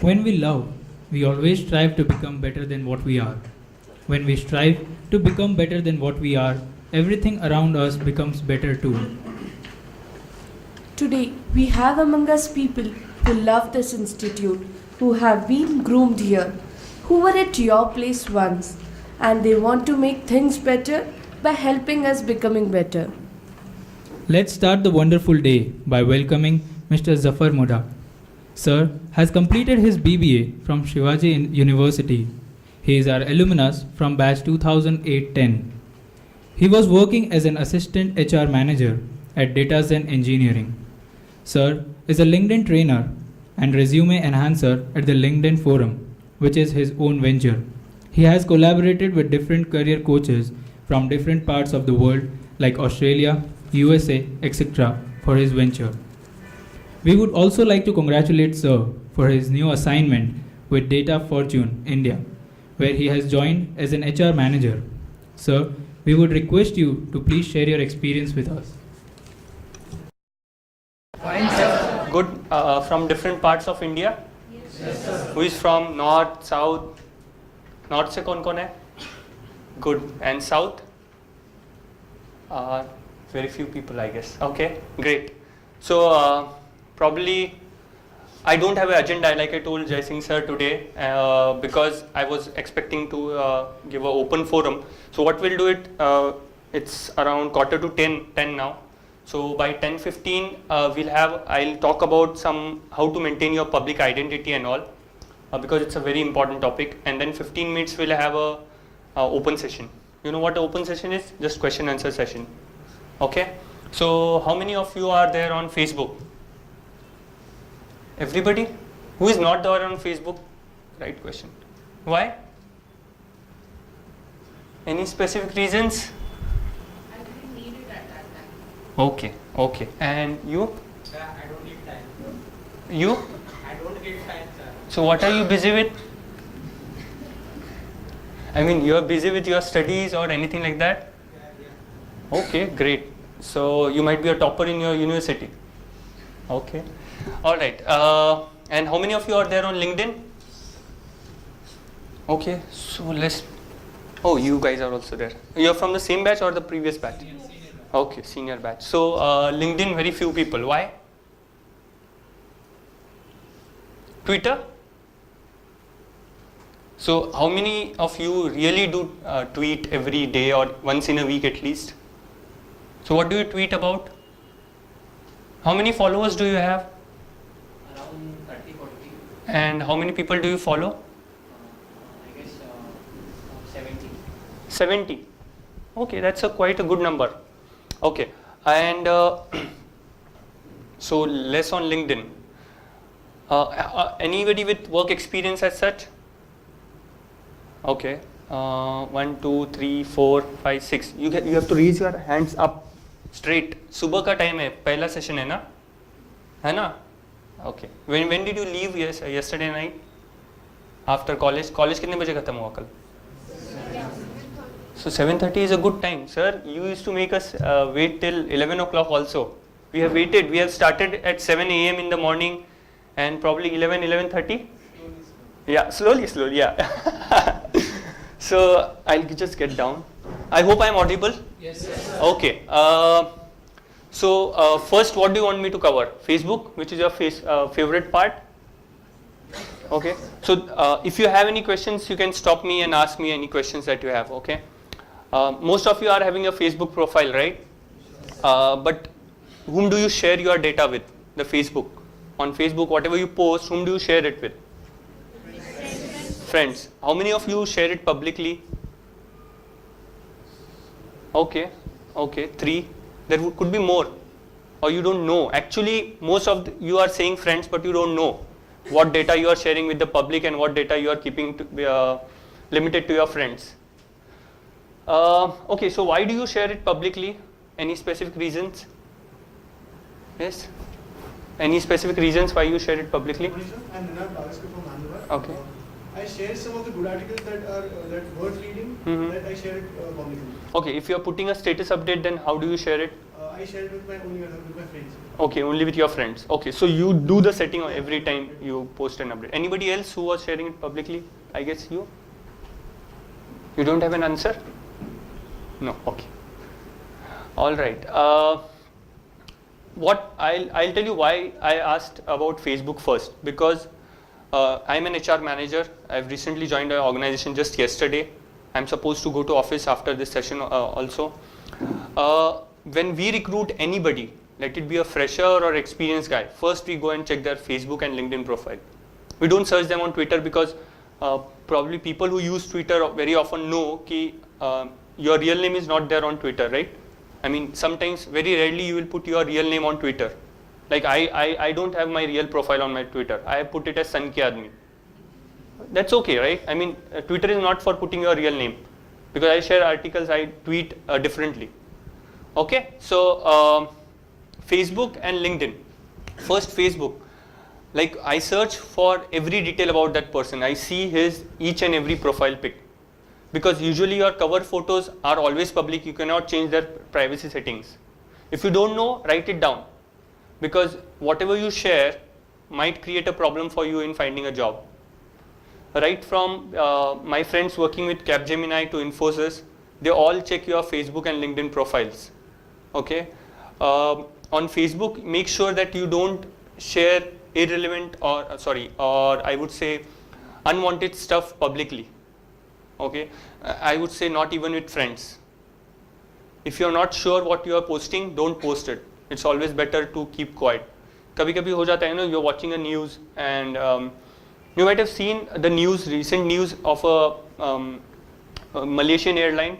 When we love, we always strive to become better than what we are. When we strive to become better than what we are, everything around us becomes better too. Today, we have among us people who love this institute, who have been groomed here, who were at your place once, and they want to make things better by helping us becoming better. Let's start the wonderful day by welcoming Mr. Zafar Moda. Sir has completed his BBA from Shivaji University. He is our alumnus from batch 2008-10. He was working as an assistant HR manager at DataZen Engineering. Sir is a LinkedIn trainer and resume enhancer at the LinkedIn Forum, which is his own venture. He has collaborated with different career coaches from different parts of the world like Australia, USA, etc. for his venture. We would also like to congratulate Sir for his new assignment with Data Fortune India, where he has joined as an HR manager. Sir, we would request you to please share your experience with us. Good. From different parts of India? Yes, sir. Who is from north, south? North se kon hai? Good. And south? Very few people, I guess. Okay, great. So probably I don't have an agenda like I told Jai Singh sir today because I was expecting to give an open forum. So what we'll do it's around 9:45 now. So by 10:15 I'll talk about how to maintain your public identity and all because it's a very important topic, and then 15 minutes we'll have a open session. You know what an open session is? Just question answer session. Okay. So how many of you are there on Facebook? Everybody? Who is not there on Facebook? Right question. Why? Any specific reasons? I didn't need it at that time. Okay. And you? Sir, I don't need time. You? I don't get time, sir. So what are you busy with? I mean, you are busy with your studies or anything like that? Yeah. Okay, great. So you might be a topper in your university. Okay. All right. And how many of you are there on LinkedIn? Okay. So oh, you guys are also there. You are from the same batch or the previous batch? Senior batch. Okay, senior batch. So LinkedIn, very few people. Why? Twitter? So how many of you really do tweet every day or once in a week at least? So what do you tweet about? How many followers do you have? Around 30-40. And how many people do you follow? I guess 70. 70. Okay, that's quite a good number. Okay, and so less on LinkedIn. Anybody with work experience as such? Okay, 1, 2, 3, 4, 5, 6. You have to raise your hands up straight. सुबह का time है, पहला session है ना? Okay. When did you leave yesterday night? After college? College कितने बजे खत्म हुआ कल? So 7:30 is a good time. Sir, you used to make us wait till 11 o'clock also. We have waited. We have started at 7 a.m. in the morning and probably 11:30. Yeah, slowly, yeah. So I'll just get down. I hope I'm audible. Yes, sir. Okay. So first, what do you want me to cover? Facebook, which is your favorite part. Okay. So if you have any questions, you can stop me and ask me any questions that you have. Okay. Most of you are having a Facebook profile, right? But whom do you share your data with? The Facebook. On Facebook, whatever you post, whom do you share it with? Friends. How many of you share it publicly? Okay. 3. There could be more, or you don't know. Actually, most of you are saying friends, but you don't know what data you are sharing with the public and what data you are keeping limited to your friends. Okay, so why do you share it publicly? Any specific reasons? Yes? Any specific reasons why you share it publicly? I'm Ninad Bagaskar from Ahmedabad. Okay. I share some of the good articles that worth reading. Mhm. That I share it publicly. Okay, if you are putting a status update, then how do you share it? I share it with my friends. Okay, only with your friends. Okay, so you do the setting every time you post an update. Anybody else who was sharing it publicly? I guess you? You don't have an answer? No, okay. All right. I'll tell you why I asked about Facebook first, because I'm an HR manager. I've recently joined an organization just yesterday. I'm supposed to go to office after this session also. When we recruit anybody, let it be a fresher or experienced guy, first we go and check their Facebook and LinkedIn profile. We don't search them on Twitter because probably people who use Twitter very often know that your real name is not there on Twitter, right? I mean, sometimes, very rarely you will put your real name on Twitter. Like I don't have my real profile on my Twitter. I have put it as San Ki Aadmi. That's okay, right? I mean, Twitter is not for putting your real name, because I share articles, I tweet differently. Okay, so Facebook and LinkedIn. First, Facebook. Like, I search for every detail about that person. I see his each and every profile pic, because usually your cover photos are always public. You cannot change their privacy settings. If you don't know, write it down, because whatever you share might create a problem for you in finding a job. Right from my friends working with Capgemini to Infosys, they all check your Facebook and LinkedIn profiles. Okay, on Facebook, make sure that you don't share irrelevant or I would say unwanted stuff publicly. Okay, I would say not even with friends. If you're not sure what you are posting, don't post it. It's always better to keep quiet. कभी-कभी हो जाता है ना, you're watching a news and you might have seen the news, recent news of a Malaysian airline.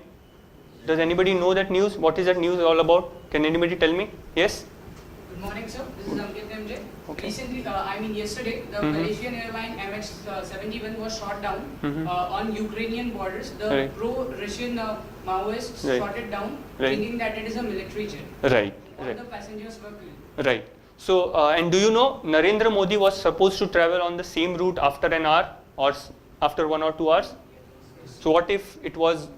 Does anybody know that news? What is that news all about? Can anybody tell me? Yes? Good morning, sir. This is Ankit MJ. Okay. Recently, yesterday, the Malaysian airline MH17 was shot down on Ukrainian borders. The pro-Russian Maoists shot it down, thinking that it is a military jet. Right. All the passengers were killed. Right. So, and do you know, Narendra Modi was supposed to travel on the same route after an hour or after 1 or 2 hours? So what if it was,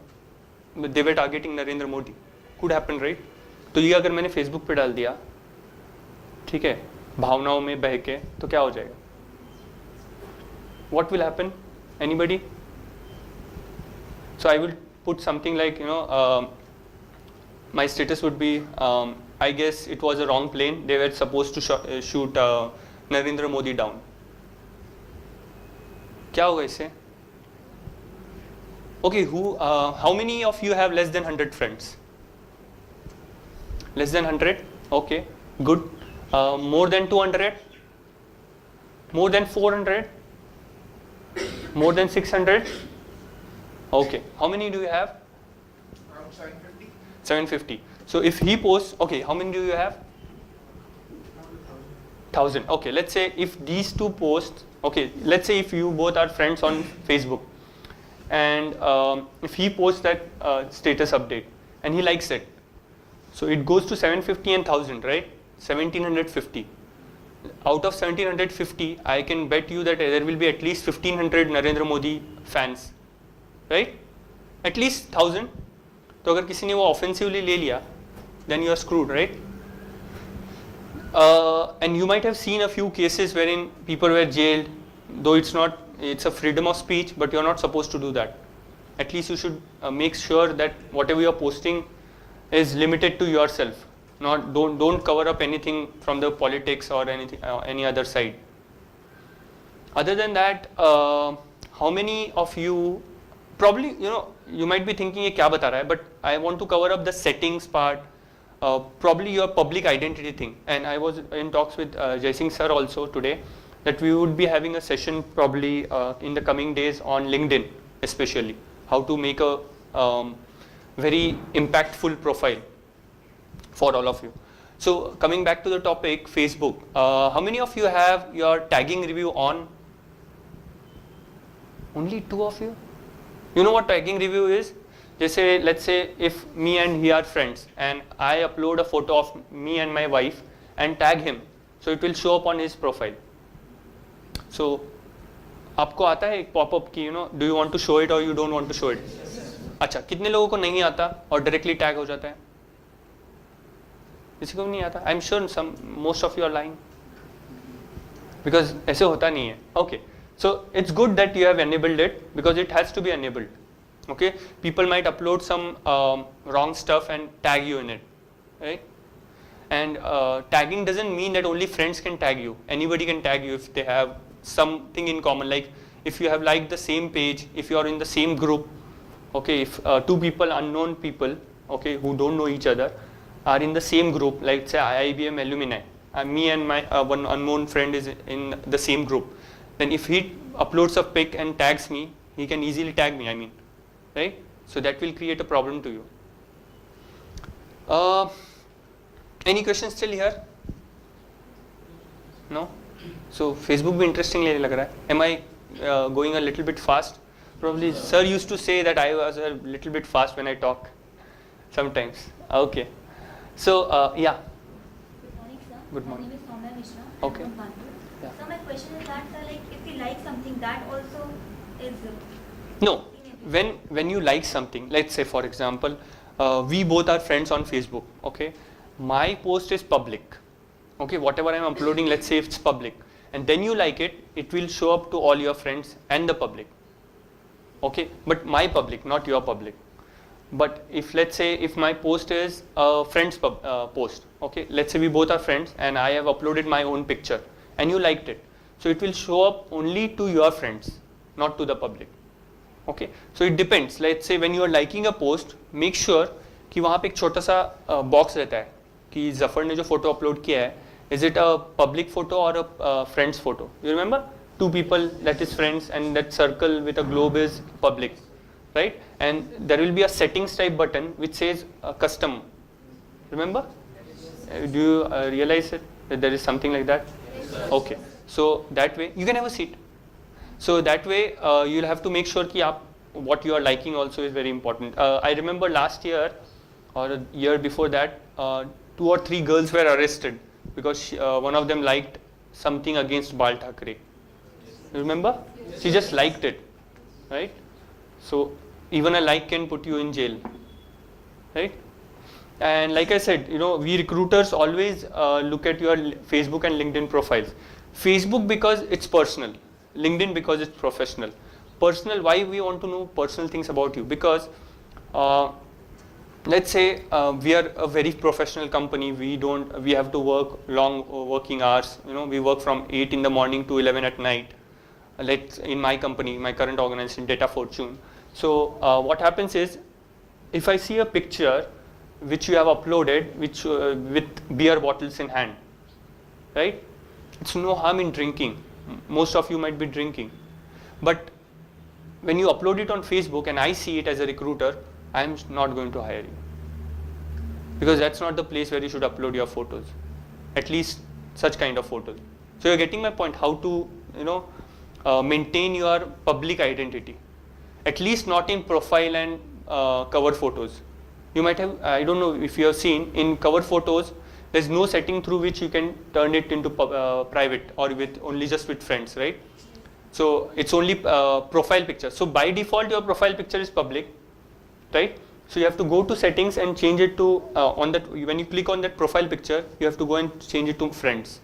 they were targeting Narendra Modi? Could happen, right? तो ये अगर मैंने Facebook पे डाल दिया, ठीक है, भावनाओं में बह के, तो क्या हो जाएगा? What will happen? Anybody? So I will put something like, my status would be, I guess it was a wrong plane. They were supposed to shoot Narendra Modi down. क्या होगा इससे? Okay, how many of you have less than 100 friends? Less than 100? Okay, good. More than 200? More than 400? More than 600? Okay, how many do you have? Around 750. 750. So if he posts, okay, how many do you have? 1000. Okay, let's say if these two posts, okay, let's say if you both are friends on Facebook, and if he posts that status update and he likes it, so it goes to 750 and 1000, right? 1750. Out of 1750, I can bet you that there will be at least 1500 Narendra Modi fans, right? At least 1000. तो अगर किसी ने वो offensively ले लिया, then you are screwed, right? And you might have seen a few cases wherein people were jailed, though it's a freedom of speech, but you're not supposed to do that. At least you should make sure that whatever you're posting is limited to yourself. Don't cover up anything from the politics or anything any other side. Other than that, how many of you probably you might be thinking ये क्या बता रहा है, but I want to cover up the settings part, probably your public identity thing. And I was in talks with Jai Singh sir also today that we would be having a session probably in the coming days on LinkedIn, especially how to make a very impactful profile for all of you. So coming back to the topic, Facebook. How many of you have your tagging review on? Only 2 of you? You know what tagging review is? जैसे let's say if me and he are friends and I upload a photo of me and my wife and tag him, so it will show up on his profile. So आपको आता है एक pop-up कि do you want to show it or you don't want to show it? अच्छा, कितने लोगों को नहीं आता और directly tag हो जाता है? किसी को भी नहीं आता. I am sure some most of you are lying because ऐसे होता नहीं है. Okay, so it's good that you have enabled it because it has to be enabled. Okay, people might upload some wrong stuff and tag you in it, right? And tagging doesn't mean that only friends can tag you. Anybody can tag you if they have something in common. Like if you have liked the same page, if you are in the same group, okay, if two people, unknown people, okay, who don't know each other, are in the same group, like say IIBM alumni, me and my one unknown friend is in the same group, then if he uploads a pic and tags me, he can easily tag me, I mean, right? So that will create a problem to you. Any questions still here? No? So Facebook भी interesting लग रहा है. Am I going a little bit fast? Probably sir used to say that I was a little bit fast when I talk sometimes. Okay. So yeah. Good morning, sir. Good morning. My name is Soumya Mishra. Okay. I'm from Kanpur. Yeah. So my question is that, sir, like if we like something, that also is No, when you like something, let's say for example, we both are friends on Facebook, okay? My post is public, okay? Whatever I'm uploading, let's say it's public, and then you like it, it will show up to all your friends and the public, okay? But my public, not your public. But if let's say if my post is a friend's post, okay? Let's say we both are friends and I have uploaded my own picture and you liked it, so it will show up only to your friends, not to the public. Okay, so it depends. Let's say when you are liking a post, make sure कि वहाँ पे एक छोटा सा box रहता है कि जफर ने जो फोटो अपलोड किया है, is it a public photo or a friend's photo? You remember? Two people, that is friends, and that circle with a globe is public, right? And there will be a settings type button which says custom. Remember? Do you realize it that there is something like that? Okay, so that way you can have a seat. So that way you'll have to make sure कि आप what you are liking also is very important. I remember last year or a year before that, 2 or 3 girls were arrested because one of them liked something against Bal Thackeray. You remember? Yes. She just liked it, right? So even a like can put you in jail, right? And like I said, you know, we recruiters always look at your Facebook and LinkedIn profiles. Facebook because it's personal. LinkedIn because it's professional. Personal, why we want to know personal things about you? Because let's say we are a very professional company. We have to work long working hours. You know, we work from 8 in the morning to 11 at night. In my company, my current organization, Data Fortune. So what happens is, if I see a picture which you have uploaded, which with beer bottles in hand, right? It's no harm in drinking. Most of you might be drinking, but when you upload it on Facebook and I see it as a recruiter, I am not going to hire you, because that's not the place where you should upload your photos, at least such kind of photos. So you're getting my point, how to, you know, maintain your public identity, at least not in profile and cover photos. You might have, I don't know if you have seen, in cover photos there's no setting through which you can turn it into private or with only just with friends, right? So it's only profile picture. So by default your profile picture is public, right? So you have to go to settings and change it to on that. When you click on that profile picture, you have to go and change it to friends.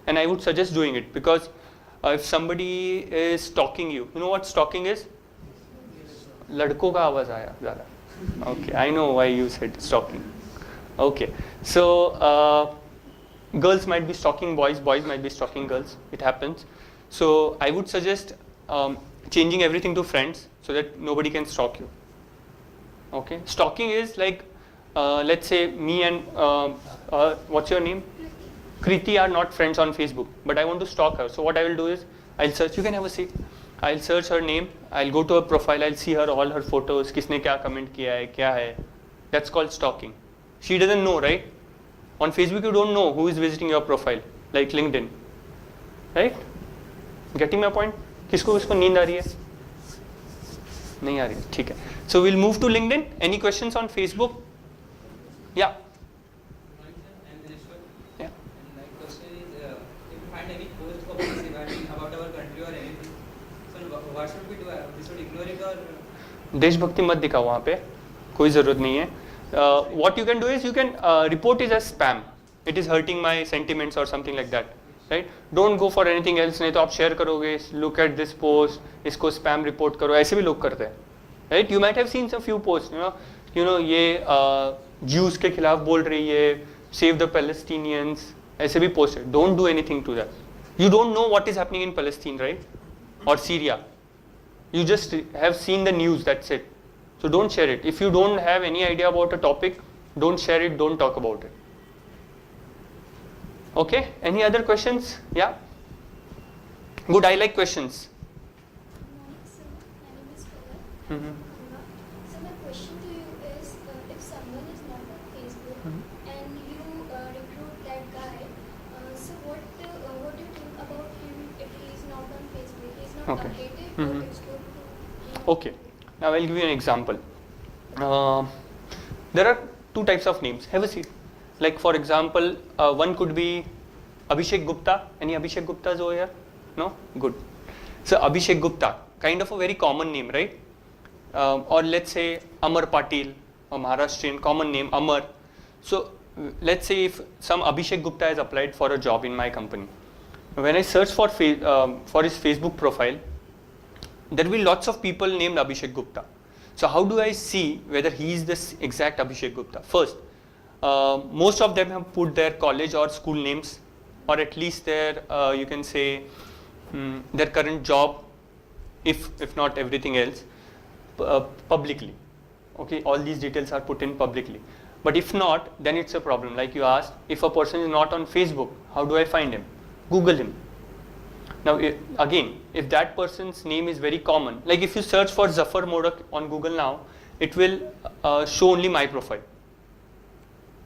And I would suggest doing it, because if somebody is stalking you, you know what stalking is? लड़कों का आवाज आया ज़्यादा. Okay, I know why you said stalking. Okay, so girls might be stalking boys, boys might be stalking girls. It happens. So I would suggest changing everything to friends so that nobody can stalk you. Okay, stalking is like, let's say me and what's your name? Kriti are not friends on Facebook, but I want to stalk her. So what I will do is, I'll search. You can have a seat. I'll search her name. I'll go to her profile. I'll see her all her photos. किसने क्या comment किया है, क्या है. That's called stalking. She doesn't know, right? On Facebook you don't know who is visiting your profile, like LinkedIn, right? Getting my point? किसको नींद आ रही है? नहीं आ रही है, ठीक है. So we'll move to LinkedIn. Any questions on Facebook? Yeah. Yeah. And my question is, if you find any post about our country or anything, so what should we do? We should ignore it or? देशभक्ति मत दिखाओ वहाँ पे, कोई ज़रूरत नहीं है. What you can do is you can report it as spam. It is hurting my sentiments or something like that, right? Don't go for anything else. नहीं तो आप share करोगे, look at this post, इसको spam report करो, ऐसे भी लोग करते हैं, right? You might have seen some few posts, you know ये Jews के खिलाफ बोल रही है, save the Palestinians, ऐसे भी post है. Don't do anything to that. You don't know what is happening in Palestine, right? Or Syria. You just have seen the news, that's it. So don't share it. If you don't have any idea about a topic, don't share it, don't talk about it. Okay, any other questions? Yeah? Good, I like questions. Good morning, sir. My name is Pawan. Mhm. So my question to you is, if someone is not on Facebook and you recruit that guy, so what do you think about him if he is not on Facebook? He is not Okay. updated. Mhm. What is good to him? Okay, now I'll give you an example. There are two types of names. Have a seat. Like for example, one could be Abhishek Gupta. Any Abhishek Guptas over here? No? Good. So Abhishek Gupta, kind of a very common name, right? Or let's say Amar Patil, a Maharashtrian common name, Amar. So let's say if some Abhishek Gupta has applied for a job in my company. When I search for his Facebook profile, there will be lots of people named Abhishek Gupta. So how do I see whether he is this exact Abhishek Gupta? First, most of them have put their college or school names, or at least their you can say their current job, if not everything else, publicly. Okay, all these details are put in publicly. But if not, then it's a problem. Like you asked, if a person is not on Facebook, how do I find him? Google him. Now again, if that person's name is very common, like if you search for Zafar Modak on Google now, it will show only my profile.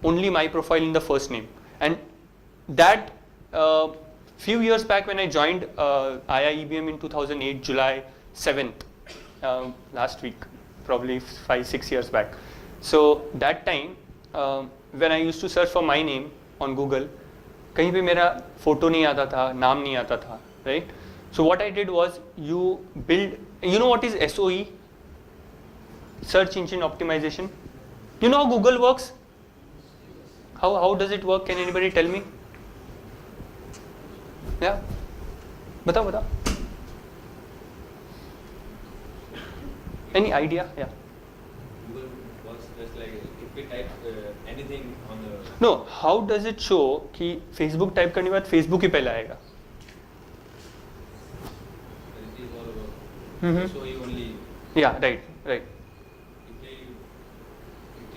Only my profile in the first name. And that few years back when I joined IIEBM in 2008, July 7th, last week, probably 5-6 years back. So that time, when I used to search for my name on Google, कहीं पे मेरा photo नहीं आता था, नाम नहीं आता था, right? So what I did was you know what is SOE? Search Engine Optimization. You know how Google works? How does it work? Can anybody tell me? Yeah? बताओ. Any idea? Yeah. Google works just like if we type anything on the. No, how does it show कि Facebook type करने के बाद Facebook ही पहले आएगा? It is all about. So you only. Yeah, right. It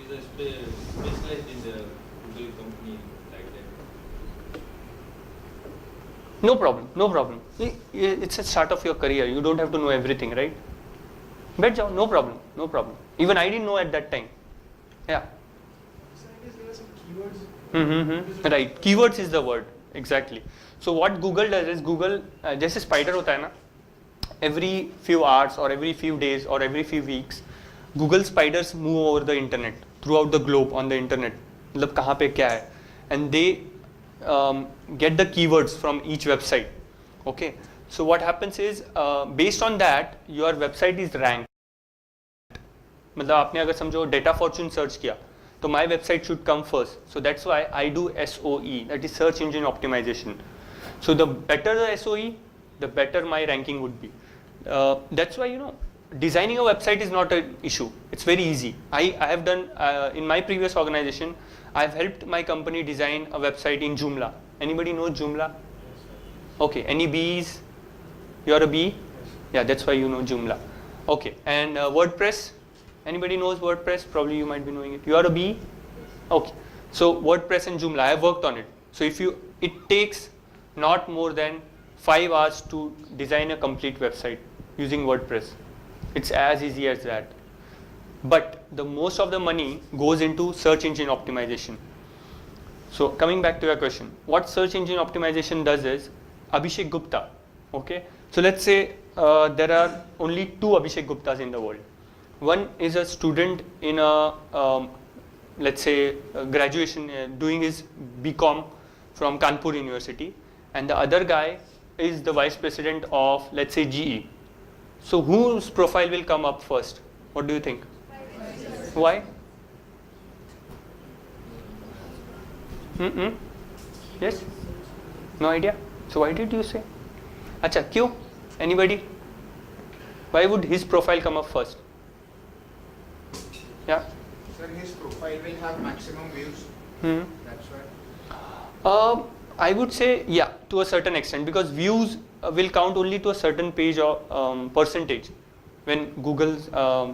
is a specialized in the Google company like that. No problem. It's a start of your career. You don't have to know everything, right? बैठ जाओ, no problem. Even I didn't know at that time. Yeah. So I guess there are some keywords. Right. Keywords is the word. Exactly. So what Google does is Google, जैसे spider होता है ना, every few hours or every few days or every few weeks, Google spiders move over the internet, throughout the globe on the internet. मतलब कहाँ पे क्या है? And they get the keywords from each website. Okay. So what happens is based on that your website is ranked. मतलब आपने अगर समझो data fortune search किया तो my website should come first. So that's why I do SOE, that is search engine optimization. So the better the SOE, the better my ranking would be. That's why designing a website is not an issue. It's very easy. I have done in my previous organization. I've helped my company design a website in Joomla. Anybody know Joomla? Okay. Any B's? You're a B? Yeah, that's why you know Joomla. Okay. And WordPress? Anybody knows WordPress? Probably you might be knowing it. You are a B? Okay. So WordPress and Joomla, I have worked on it. So it takes not more than 5 hours to design a complete website using WordPress. It's as easy as that. But the most of the money goes into search engine optimization. So coming back to your question, what search engine optimization does is Abhishek Gupta. Okay. So let's say there are only 2 Abhishek Guptas in the world. One is a student in a let's say graduation doing his BCom from Kanpur University, and the other guy is the vice president of, let's say, GE. So whose profile will come up first? What do you think? Why? Yes? No idea? So why did you say? Acha, क्यों? Anybody? Why would his profile come up first? Yeah? Sir, his profile will have maximum views. That's why. I would say, yeah, to a certain extent, because views will count only to a certain page or percentage when Google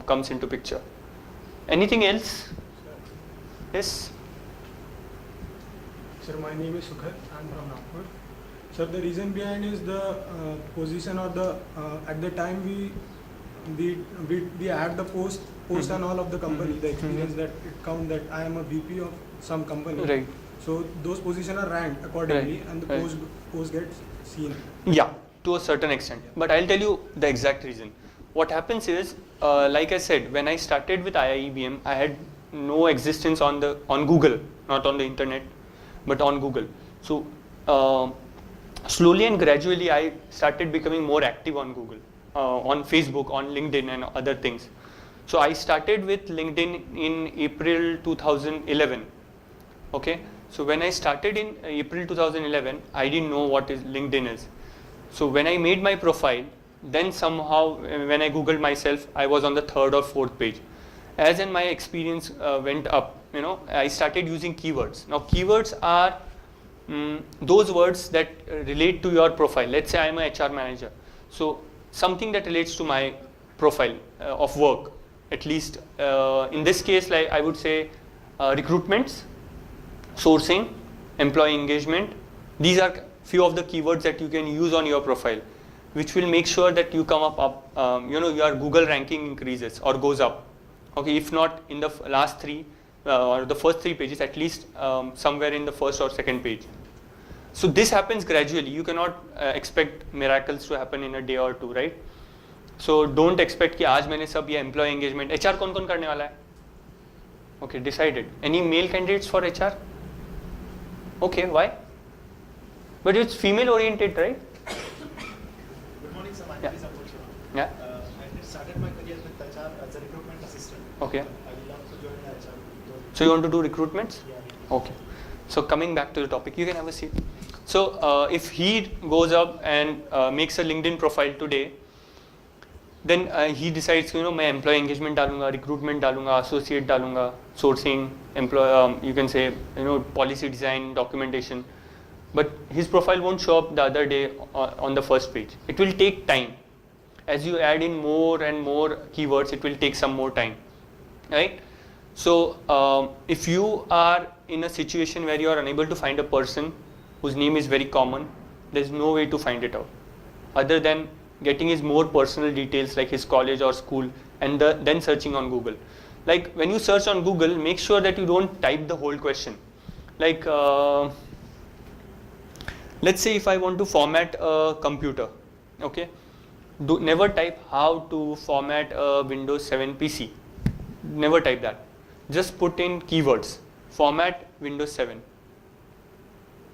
comes into picture. Anything else? Yes? Sir, my name is Sukhat. I'm from Nagpur. Sir, the reason behind is the position or the at the time we had the post and all of the company, the experience that it count that I am a VP of some company. Right. So those positions are ranked accordingly, Right. and the Right. post gets seen. Yeah, to a certain extent. But I'll tell you the exact reason. What happens is, like I said, when I started with IIEBM, I had no existence on Google, not on the internet, but on Google. So slowly and gradually, I started becoming more active on Google, on Facebook, on LinkedIn, and other things. So I started with LinkedIn in April 2011. Okay. So when I started in April 2011, I didn't know what LinkedIn is. So when I made my profile, then somehow when I Googled myself, I was on the 3rd or 4th page. As in my experience went up, I started using keywords. Now keywords are those words that relate to your profile. Let's say I am a HR manager. So something that relates to my profile of work, at least in this case, like I would say recruitments, sourcing, employee engagement. These are few of the keywords that you can use on your profile, which will make sure that you come up, your Google ranking increases or goes up. Okay, if not in the last 3 or the first 3 pages, at least somewhere in the first or second page. So this happens gradually. You cannot expect miracles to happen in a day or 2, right? So don't expect कि आज मैंने सब ये employee engagement, HR कौन-कौन करने वाला है? Okay, decided. Any male candidates for HR? Okay, why? But it's female oriented, right? Good morning, sir. My name is Apurva. Yeah. I started my career with HR as a recruitment assistant. Okay. I will love to join the HR. So you want to do recruitments? Yeah. Okay. So coming back to the topic, you can have a seat. So if he goes up and makes a LinkedIn profile today, then he decides, मैं employee engagement डालूंगा, recruitment डालूंगा, associate डालूंगा, sourcing, you can say, policy design, documentation. But his profile won't show up the other day on the first page. It will take time. As you add in more and more keywords, it will take some more time, right? So if you are in a situation where you are unable to find a person whose name is very common, there's no way to find it out other than getting his more personal details like his college or school and then searching on Google. Like when you search on Google, make sure that you don't type the whole question. Like let's say if I want to format a computer, okay, never type how to format a Windows 7 PC. Never type that. Just put in keywords, format Windows 7.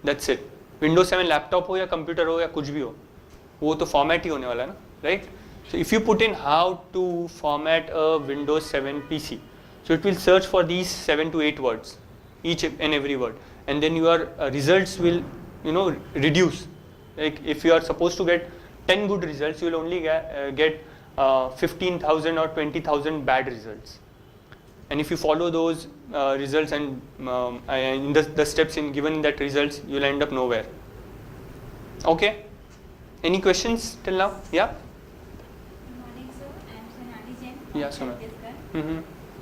That's it. Windows 7 laptop हो या computer हो या कुछ भी हो, वो तो format ही होने वाला है ना, right? So if you put in how to format a Windows 7 PC, so it will search for these 7 to 8 words, each and every word, and then your results will, reduce. Like if you are supposed to get 10 good results, you will only get 15,000 or 20,000 bad results. And if you follow those results and in the steps given in that results, you will end up nowhere. Okay. Any questions till now? Yeah. Good morning, sir. I am Sonali Jain. Yeah, Sonali.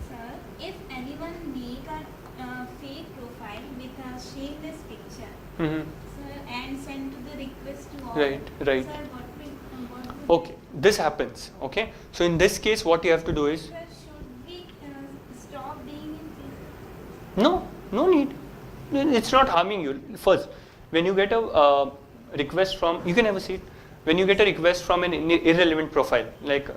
Sir, if anyone make a fake profile with a shameless picture, sir, and send to the request to all, Right. sir, what will Okay, this happens. Okay. So in this case, what you have to do is, sir, should we stop being in Facebook? no need. It's not harming you. First, when you get a request from, you can have a seat. When you get a request from an irrelevant profile, like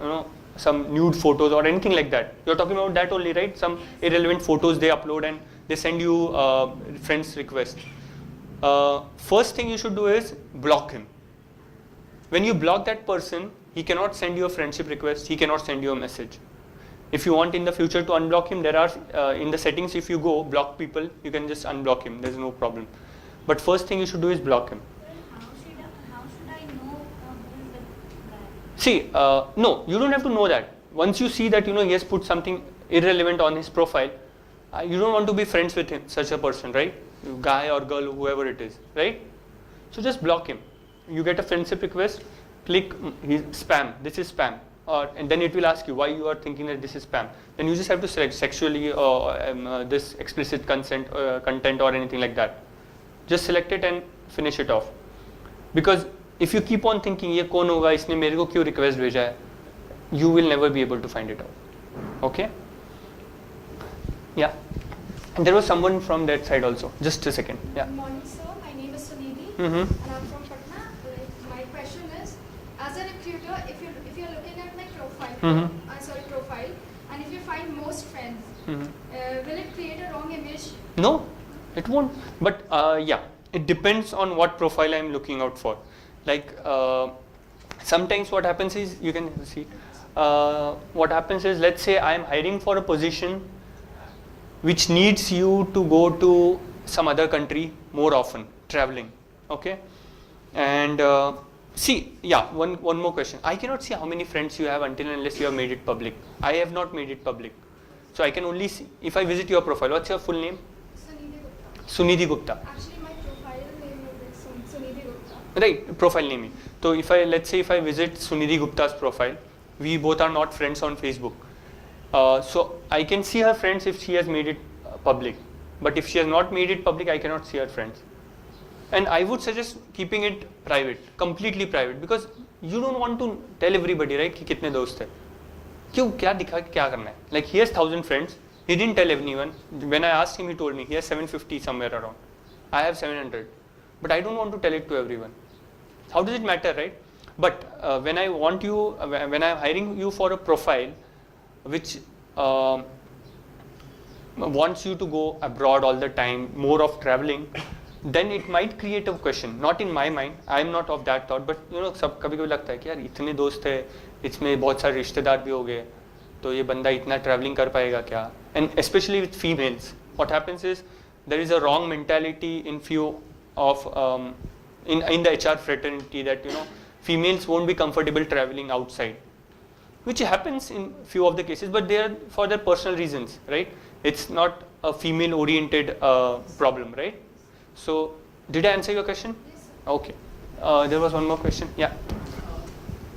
some nude photos or anything like that, you're talking about that only, right? Some irrelevant photos they upload and they send you friends request. First thing you should do is block him. When you block that person, he cannot send you a friendship request, he cannot send you a message. If you want in the future to unblock him, there are in the settings, if you go block people, you can just unblock him. There's no problem. But first thing you should do is block him. How should I know who is the guy? See, no, you don't have to know that. Once you see that he has put something irrelevant on his profile, you don't want to be friends with him, such a person, right? Guy or girl, whoever it is, right? So just block him. You get a friendship request, click spam. This is spam. And then it will ask you why you are thinking that this is spam. Then you just have to select sexually this explicit content or anything like that. Just select it and finish it off. Because if you keep on thinking ये कौन होगा, इसने मेरे को क्यों request भेजा है, you will never be able to find it out. Okay? Yeah. And there was someone from that side also. Just a second. Yeah. Good morning, sir. My name is Sunidhi, Mm-hmm. and I'm from Patna. My question is, as a recruiter, if you're looking at my profile, Mm-hmm. profile, and if you find most friends, Mm-hmm. will it create a wrong image? No, it won't. But yeah, it depends on what profile I'm looking out for. Like sometimes what happens is, you can see, what happens is, let's say I'm hiring for a position which needs you to go to some other country more often, traveling. Okay, and see, yeah, one more question. I cannot see how many friends you have until and unless you have made it public. I have not made it public, so I can only see if I visit your profile. What's your full name? Sunidhi Gupta. Sunidhi Gupta. Actually, my profile name is Sunidhi Gupta. Right, profile name. So if let's say if I visit Sunidhi Gupta's profile, we both are not friends on Facebook. So I can see her friends if she has made it public. But if she has not made it public, I cannot see her friends. And I would suggest keeping it private, completely private, because you don't want to tell everybody, right, कि कितने दोस्त हैं. क्यों, क्या दिखा के क्या करना है? Like he has 1,000 friends. He didn't tell anyone. When I asked him, he told me he has 750 somewhere around. I have 700, but I don't want to tell it to everyone. How does it matter, right? But when I want you, when I am hiring you for a profile which wants you to go abroad all the time, more of traveling, then it might create a question. Not in my mind, I am not of that thought, but सब कभी-कभी लगता है कि यार इतने दोस्त है, इसमें बहुत सारे रिश्तेदार भी हो गए, तो ये बंदा इतना traveling कर पाएगा क्या? And especially with females, what happens is there is a wrong mentality in few of in the HR fraternity that females won't be comfortable traveling outside, which happens in few of the cases, but they are for their personal reasons, right? It's not a female-oriented problem, right? So, did I answer your question? Yes, sir. Okay. There was one more question. Yeah.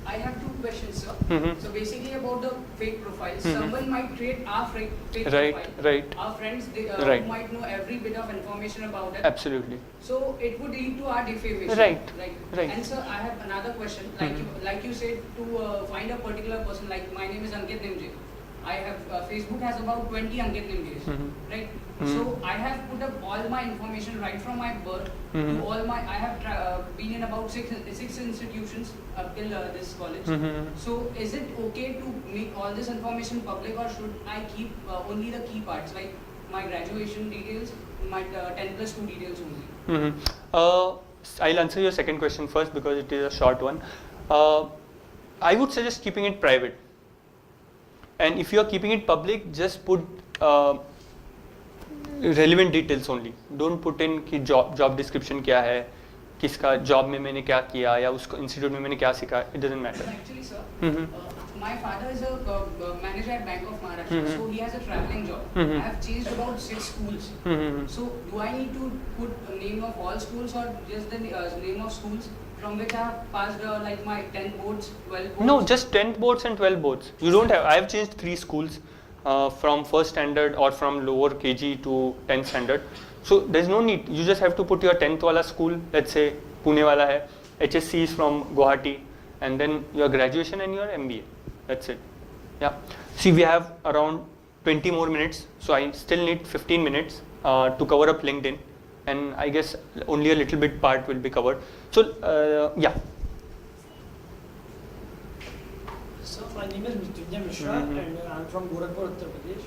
I have two questions, sir. Mm-hmm. So basically about the fake profiles, Mhm. someone might create our fake Right, profile. right. Our friends, they Right. who might know every bit of information about it. Absolutely. So it would lead to our defamation. Right, right. And sir, I have another question. Like you said, to find a particular person, like my name is Ankit Nimje. I have Facebook has about 20 Ankit Nimjes, right? So I have put up all my information right from my birth to all my. I have been in about six institutions up till this college. So is it okay to make all this information public, or should I keep only the key parts, like my graduation details, my 10+2 details only? I'll answer your second question first because it is a short one. I would suggest keeping it private. And if you are keeping it public, just put relevant details only. Don't put in कि job description क्या है, किसका job में मैंने क्या किया या उसको institute में मैंने क्या सीखा. It doesn't matter. Actually, sir, my father is a manager at Bank of Maharashtra, so he has a traveling job. I have changed about 6 schools. So do I need to put the name of all schools or just the name of schools from which I have passed like my 10 boards, 12 boards? No, just 10 boards and 12 boards. You don't have. I have changed 3 schools from first standard or from lower KG to 10th standard. So there's no need. You just have to put your 10th wala school. Let's say Pune wala hai. HSC is from Guwahati, and then your graduation and your MBA. That's it. Yeah. See, we have around 20 more minutes, so I still need 15 minutes to cover up LinkedIn, and I guess only a little bit part will be covered. So yeah. So my name is Mrityunjay Mishra and I'm from Gorakhpur, Uttar Pradesh.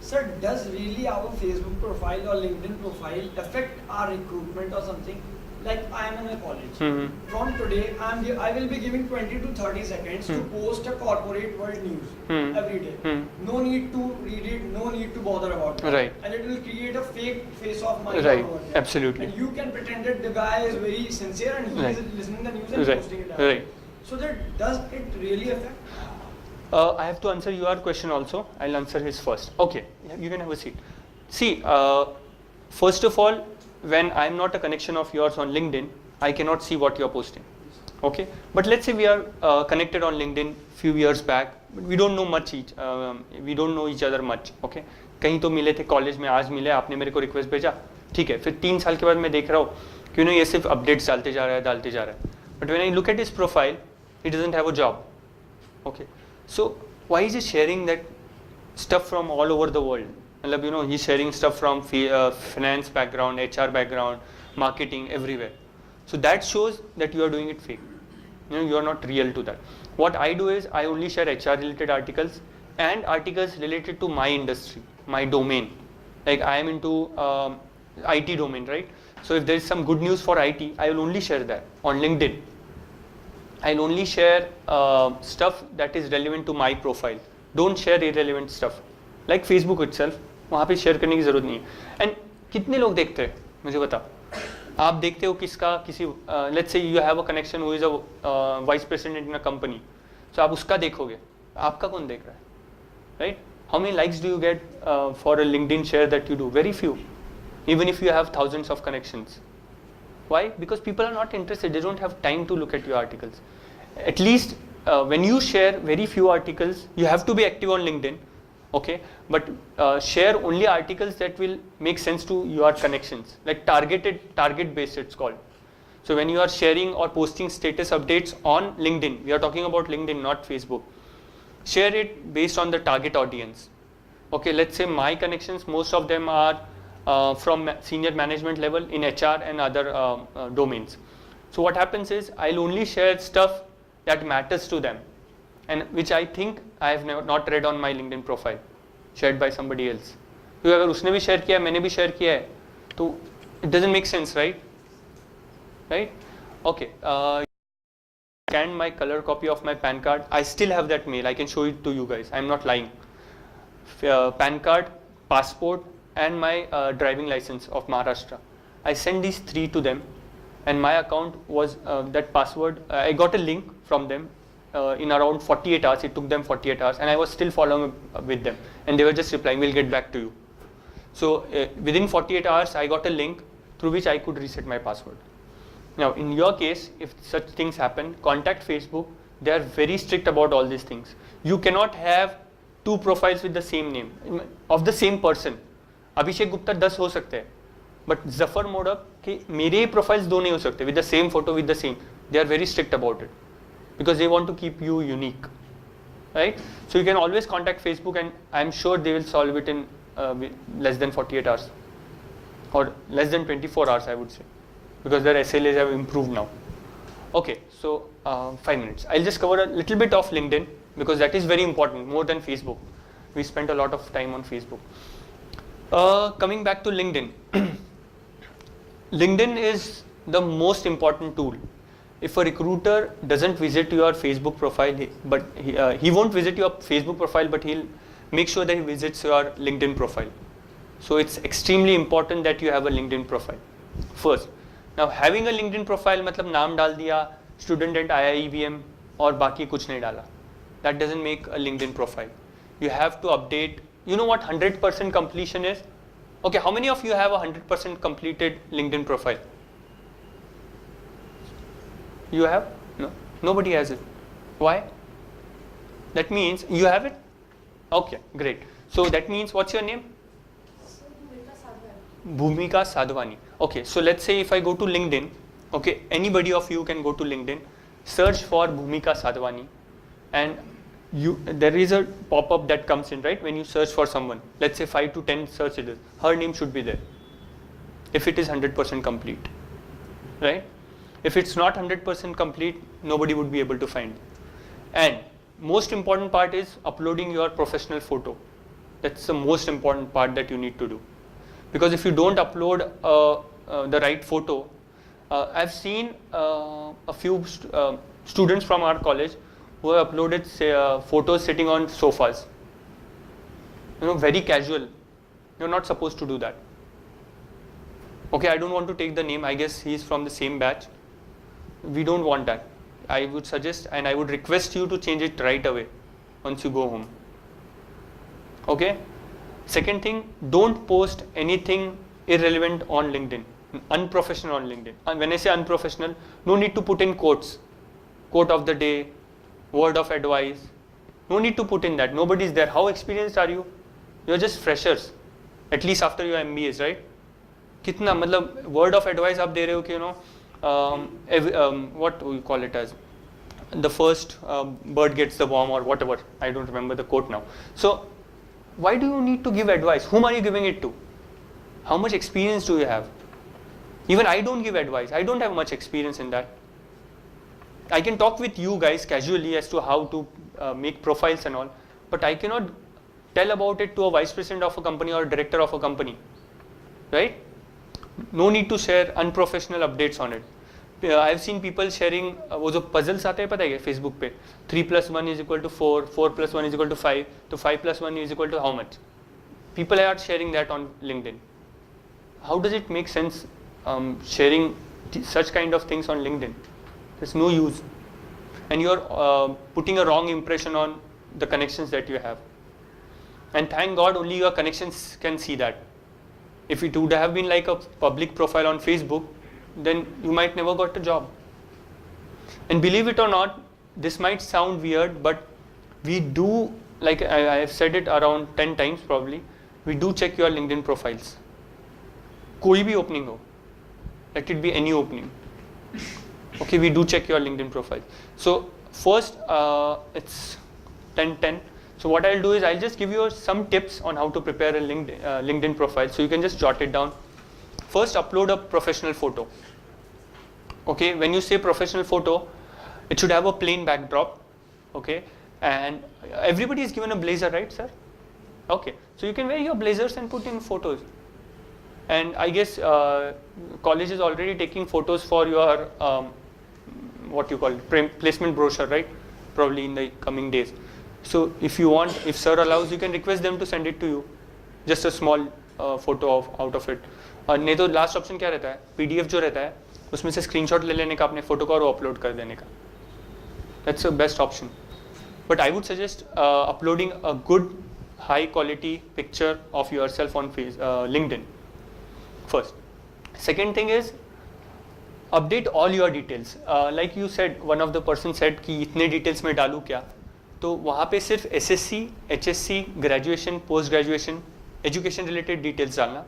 Sir, does really our Facebook profile or LinkedIn profile affect our recruitment or something? like I am in a college. Mhm. From today, I will be giving 20 to 30 seconds to post a corporate world news every day. No need to read it, no need to bother about it. Right. And it will create a fake face of my Right. over there. Absolutely. And you can pretend that the guy is very sincere and he Right. is listening to the news and Right. posting it out. Right. So that does it really affect? I have to answer your question also. I'll answer his first. Okay, you can have a seat. See, first of all, when I'm not a connection of yours on LinkedIn, I cannot see what you're posting. Okay, but let's say we are connected on LinkedIn few years back, but we don't know much we don't know each other much. Okay, कहीं तो मिले थे college में, आज मिले, आपने मेरे को रिक्वेस्ट भेजा, ठीक है, फिर 3 साल के बाद मैं देख रहा हूँ कि ये सिर्फ अपडेट्स डालते जा रहा है. But when I look at his profile, he doesn't have a job. Okay, so why is he sharing that stuff from all over the world? मतलब he's sharing stuff from finance background, HR background, marketing, everywhere. So that shows that you are doing it fake. You are not real to that. What I do is I only share HR related articles and articles related to my industry, my domain. Like I am into IT domain, right? So if there is some good news for IT, I will only share that on LinkedIn. I'll only share stuff that is relevant to my profile. Don't share irrelevant stuff. Like Facebook itself, वहाँ पे share करने की ज़रूरत नहीं है. And कितने लोग देखते हैं? मुझे बता. आप देखते हो किसका किसी let's say you have a connection who is a vice president in a company. So आप उसका देखोगे. आपका कौन देख रहा है? Right? How many likes do you get for a LinkedIn share that you do? Very few. Even if you have thousands of connections. Why? Because people are not interested. They don't have time to look at your articles. At least when you share very few articles, you have to be active on LinkedIn. Okay, but share only articles that will make sense to your connections, like target based it's called. So when you are sharing or posting status updates on LinkedIn, we are talking about LinkedIn, not Facebook. Share it based on the target audience. Okay, let's say my connections, most of them are from senior management level in HR and other domains. So what happens is I'll only share stuff that matters to them and which I think I have not read on my LinkedIn profile, shared by somebody else. क्योंकि अगर उसने भी share किया, मैंने भी share किया है, तो it doesn't make sense, right? Right? Okay. Scanned my color copy of my PAN card. I still have that mail. I can show it to you guys. I'm not lying. PAN card, passport, and my driving license of Maharashtra. I sent these 3 to them, and my account was that password. I got a link from them in around 48 hours. It took them 48 hours, and I was still following with them, and they were just replying, "We'll get back to you." So within 48 hours, I got a link through which I could reset my password. Now, in your case, if such things happen, contact Facebook. They are very strict about all these things. You cannot have 2 profiles with the same name of the same person. Abhishek Gupta 10 हो सकते हैं, but Zafar Modak के मेरे profiles 2 नहीं हो सकते with the same photo with the same. They are very strict about it because they want to keep you unique, right? So you can always contact Facebook, and I'm sure they will solve it in less than 48 hours or less than 24 hours, I would say, because their SLAs have improved now. Okay, so 5 minutes. I'll just cover a little bit of LinkedIn because that is very important, more than Facebook. We spent a lot of time on Facebook. Coming back to LinkedIn. LinkedIn is the most important tool. If a recruiter doesn't visit your Facebook profile, he won't visit your Facebook profile, but he'll make sure that he visits your LinkedIn profile. So it's extremely important that you have a LinkedIn profile first. Now having a LinkedIn profile मतलब नाम डाल दिया, student at IIEVM और बाकी कुछ नहीं डाला. That doesn't make a LinkedIn profile. You have to update. You know what 100% completion is? Okay, how many of you have a 100% completed LinkedIn profile? You have? No, nobody has it. Why? That means you have it? Okay, great. So that means what's your name? Bhumika Sadhwani. Okay, so let's say if I go to LinkedIn, okay, anybody of you can go to LinkedIn, search for Bhumika Sadhwani, and there is a pop-up that comes in, right? When you search for someone, let's say 5 to 10 searches, her name should be there. If it is 100% complete, right? If it's not 100% complete, nobody would be able to find it. And most important part is uploading your professional photo. That's the most important part that you need to do. Because if you don't upload the right photo, I've seen a few students from our college who have uploaded photos sitting on sofas. Very casual. You're not supposed to do that. Okay, I don't want to take the name. I guess he's from the same batch. We don't want that. I would suggest and I would request you to change it right away once you go home. Okay? Second thing, don't post anything irrelevant on LinkedIn, unprofessional on LinkedIn. And when I say unprofessional, no need to put in quotes. Quote of the day, word of advice. No need to put in that. Nobody's there. How experienced are you? You're just freshers. At least after your MBAs, right? कितना मतलब word of advice आप दे रहे हो कि what we call it as the first bird gets the worm or whatever. I don't remember the quote now. So why do you need to give advice? Whom are you giving it to? How much experience do you have? Even I don't give advice. I don't have much experience in that. I can talk with you guys casually as to how to make profiles and all, but I cannot tell about it to a vice president of a company or a director of a company, right? No need to share unprofessional updates on it. I've seen people sharing वो जो puzzles आते हैं पता है क्या Facebook पे 3 + 1 = 4, 4 + 1 = 5, तो 5 + 1 = how much? People are sharing that on LinkedIn. How does it make sense sharing such kind of things on LinkedIn? There's no use, and you're putting a wrong impression on the connections that you have. And thank God only your connections can see that. If it would have been like a public profile on Facebook, then you might never got a job. And believe it or not, this might sound weird, but we do, like I have said it around 10 times probably, we do check your LinkedIn profiles. कोई भी opening हो, let it be any opening. Okay, we do check your LinkedIn profile. So first, it's 10:10. So what I'll do is I'll just give you some tips on how to prepare a LinkedIn profile. So you can just jot it down. First, upload a professional photo. Okay, when you say professional photo, it should have a plain backdrop. Okay, and everybody is given a blazer, right, sir? Okay, so you can wear your blazers and put in photos. And I guess college is already taking photos for your what you call it, placement brochure, right? Probably in the coming days. So if you want, if sir allows, you can request them to send it to you. Just a small photo out of it. और नहीं तो last option क्या रहता है? PDF जो रहता है उसमें से स्क्रीनशॉट ले लेने का अपने फोटो का और अपलोड कर देने का. That's the best option. But I would suggest uploading a good high quality picture of yourself on LinkedIn first. Second thing is update all your details. Like you said, one of the person said कि इतने details में डालूँ क्या? तो वहाँ पे सिर्फ SSC, HSC, graduation, post graduation, education related details डालना.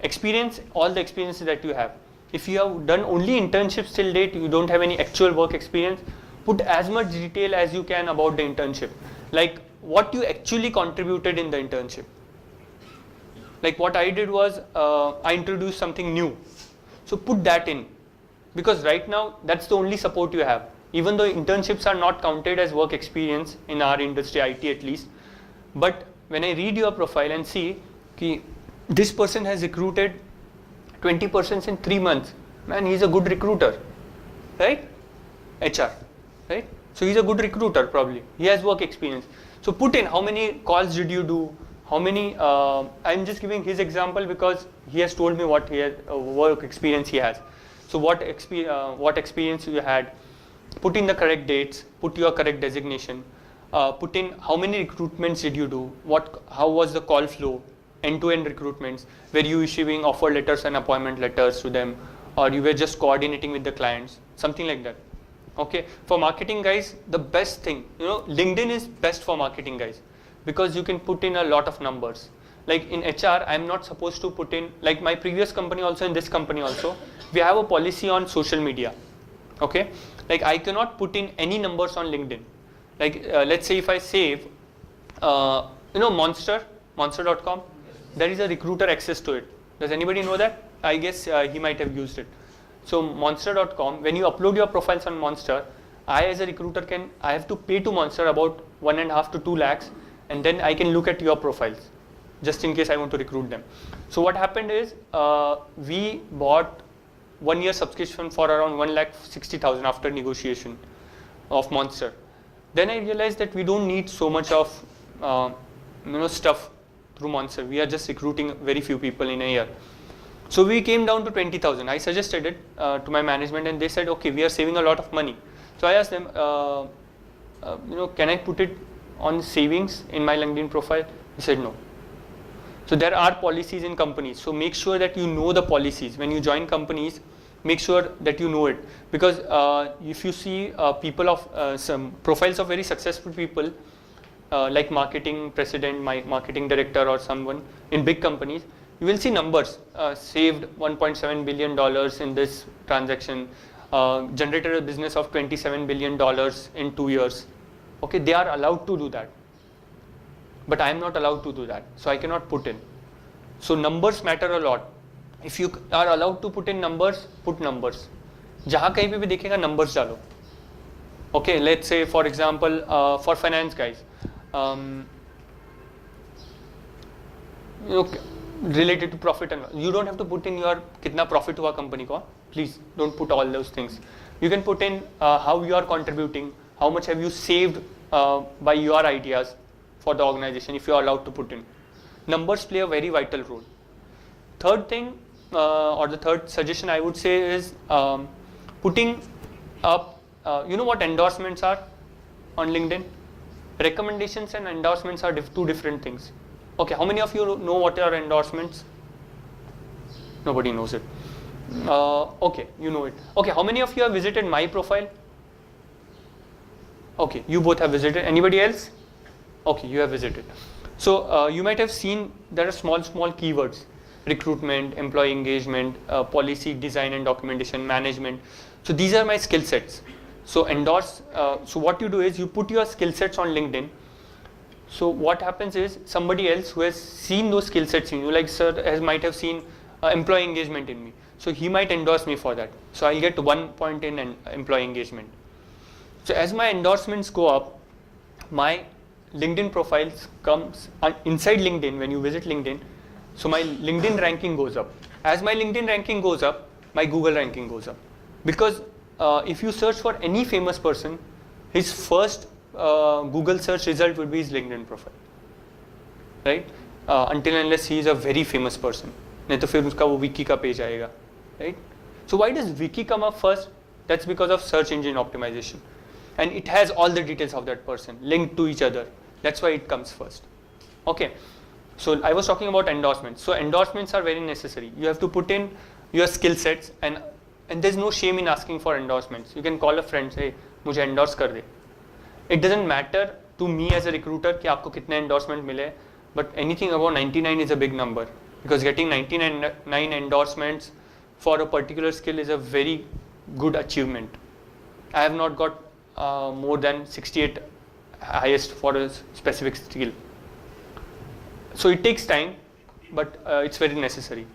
Experience, all the experiences that you have. If you have done only internships till date, you don't have any actual work experience, put as much detail as you can about the internship. Like what you actually contributed in the internship. Like what I did was, I introduced something new. So put that in. Because right now, that's the only support you have. Even though internships are not counted as work experience in our industry, IT at least. But when I read your profile and see कि this person has recruited 20 persons in 3 months, man, he's a good recruiter, right? HR, right? So he's a good recruiter probably. He has work experience. So put in how many calls did you do, how many, I'm just giving his example because he has told me what he has, work experience he has. So what experience you had, put in the correct dates, put your correct designation, put in how many recruitments did you do, how was the call flow, end-to-end recruitments, were you issuing offer letters and appointment letters to them, or you were just coordinating with the clients, something like that. Okay, for marketing guys, the best thing, LinkedIn is best for marketing guys because you can put in a lot of numbers. Like in HR, I'm not supposed to put in, like my previous company also, in this company also, we have a policy on social media. Okay, like I cannot put in any numbers on LinkedIn. Like let's say if I save, monster.com, there is a recruiter access to it. Does anybody know that? I guess he might have used it. So monster.com, when you upload your profiles on Monster, I as a recruiter I have to pay to Monster about 1.5 to 2 lakhs, and then I can look at your profiles, just in case I want to recruit them. So what happened is, we bought 1 year subscription for around 1,60,000 after negotiation of Monster. Then I realized that we don't need so much of stuff through Monster. We are just recruiting very few people in a year. So we came down to 20,000. I suggested it to my management, and they said, okay, we are saving a lot of money. So I asked them, can I put it on savings in my LinkedIn profile? They said no. So there are policies in companies. So make sure that you know the policies. When you join companies, make sure that you know it. Because if you see people of some profiles of very successful people, like marketing president, marketing director, or someone in big companies, you will see numbers. Saved $1.7 billion in this transaction, generated a business of $27 billion in 2 years. Okay, they are allowed to do that. But I am not allowed to do that. So I cannot put in. So numbers matter a lot. If you are allowed to put in numbers, put numbers. जहाँ कहीं पे भी देखेगा numbers डालो. Okay, let's say for example, for finance guys, related to profit and you don't have to put in your कितना profit हुआ company को. Please don't put all those things. You can put in how you are contributing, how much have you saved by your ideas for the organization, if you are allowed to put in. Numbers play a very vital role. Third thing, or the third suggestion I would say is putting up, you know what endorsements are on LinkedIn? Recommendations and endorsements are two different things. Okay, how many of you know what are endorsements? Nobody knows it. Okay, you know it. Okay, how many of you have visited my profile? Okay, you both have visited. Anybody else? Okay, you have visited. So you might have seen there are small keywords: recruitment, employee engagement, policy, design and documentation, management. So these are my skill sets. So endorse. So what you do is you put your skill sets on LinkedIn. So what happens is somebody else who has seen those skill sets in you, like sir might have seen employee engagement in me. So he might endorse me for that. So I'll get 1 point in employee engagement. So as my endorsements go up, my LinkedIn profiles comes inside LinkedIn. When you visit LinkedIn, so my LinkedIn ranking goes up. As my LinkedIn ranking goes up, my Google ranking goes up. Because if you search for any famous person, his first Google search result will be his LinkedIn profile, right? Until unless he is a very famous person, नहीं तो फिर उसका वो wiki का page आएगा, right? So why does wiki come up first? That's because of search engine optimization. And it has all the details of that person linked to each other. That's why it comes first. Okay. So I was talking about endorsements. So endorsements are very necessary. You have to put in your skill sets, and there's no shame in asking for endorsements. You can call a friend, say, मुझे endorse कर दे. It doesn't matter to me as a recruiter कि आपको कितने endorsement मिले, but anything above 99 is a big number, because getting 99 endorsements for a particular skill is a very good achievement. I have not got more than 68 highest for a specific skill. So it takes time, but it's very necessary.